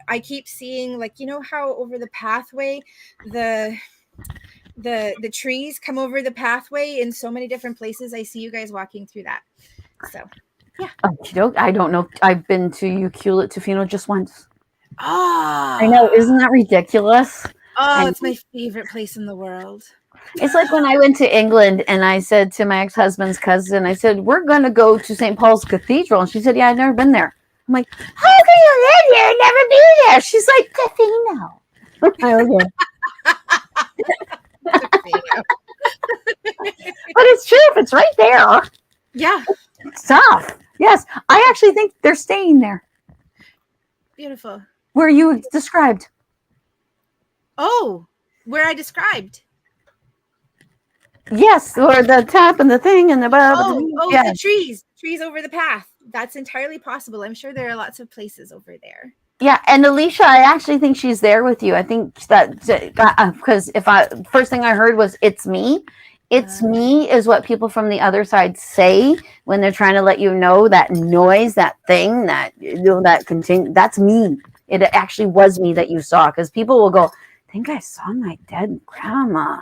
I keep seeing, like, you know how over the pathway the trees come over the pathway in so many different places. I see you guys walking through that. So yeah. I don't know. I've been to Uculid Tofino just once. I know. Isn't that ridiculous? It's my favorite place in the world. It's like when I went to England and I said to my ex-husband's cousin, I said, we're going to go to St. Paul's Cathedral. And she said, yeah, I've never been there. I'm like, how can you live here and never be there? She's like, Tofino. Okay. But it's true. If it's right there. Yeah. It's tough. Yes. I actually think they're staying there. Beautiful. Where you described. Oh, where I described. Yes, or the tap and the thing and the The trees over the path. That's entirely possible. I'm sure there are lots of places over there. Yeah, and Alicia, I actually think she's there with you. I think that because first thing I heard was "it's me." It's me is what people from the other side say when they're trying to let you know that noise, that thing, that that continue. That's me. It actually was me that you saw, because people will go, "I think I saw my dead grandma,"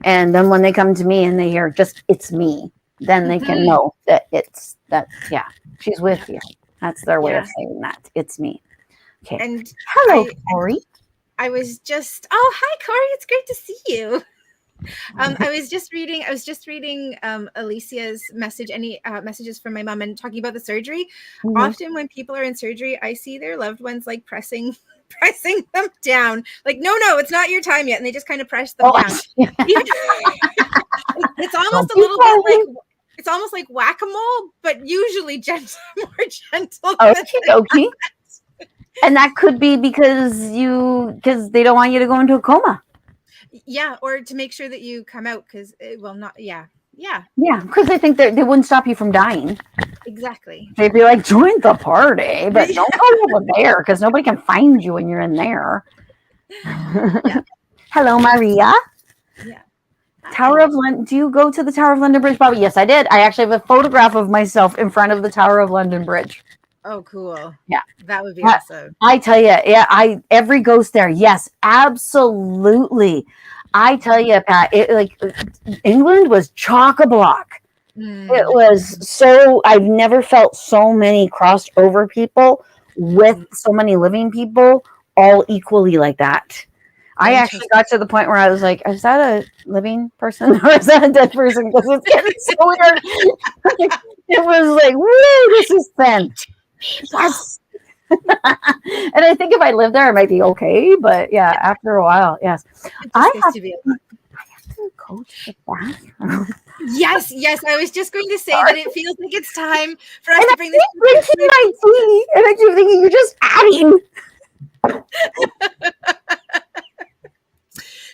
and then when they come to me and they hear just "it's me," then they can know that it's that. Yeah, she's with you. That's their way of saying that. It's me. Okay. And hello, Corey. I was just hi Corey, it's great to see you. I was just reading Alicia's message, any messages from my mom, and talking about the surgery. Often when people are in surgery, I see their loved ones like pressing them down, like no, it's not your time yet, and they just kind of press them down. It's almost a little bit like, it's almost like whack-a-mole, but usually more gentle. Okay. And that could be because they don't want you to go into a coma. Yeah, or to make sure that you come out, because because they think they wouldn't stop you from dying. Exactly. They'd be like, join the party, but don't go over there, because nobody can find you when you're in there. Hello, Maria. Yeah. Tower of London. Do you go to the Tower of London Bridge, Bobbi? Yes, I did. I actually have a photograph of myself in front of the Tower of London Bridge. Oh, cool. Yeah. That would be awesome. I tell you, every ghost there. Yes, absolutely. I tell you, Pat, England was chock-a-block. It was so, I've never felt so many crossed over people with so many living people all equally like that. I actually got to the point where I was like, is that a living person or is that a dead person? Because it's getting so weird. It was like, woo, this is thin. Yes. And I think if I lived there, I might be okay. But yeah, after a while, yes. I have to go to the bathroom. Yes. I was just going to say that it feels like it's time for us to bring this. Drinking my tea, and I keep thinking you're just adding.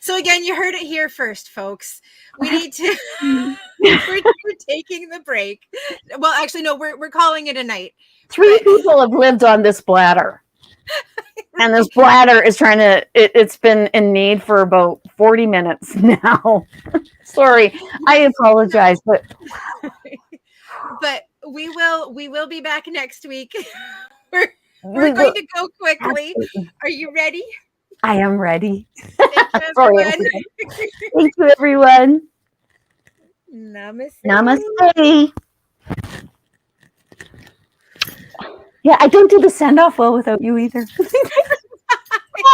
So again, you heard it here first, folks. We need to. we're taking the break. Well, actually, no. We're calling it a night. 3 people have lived on this bladder. And this bladder is trying to, it's been in need for about 40 minutes now. Sorry, I apologize, but we will be back next week. We're going to go quickly. Absolutely. Are you ready? I am ready. Thank you, everyone. Namaste. Namaste. Yeah, I don't do the send off well without you either.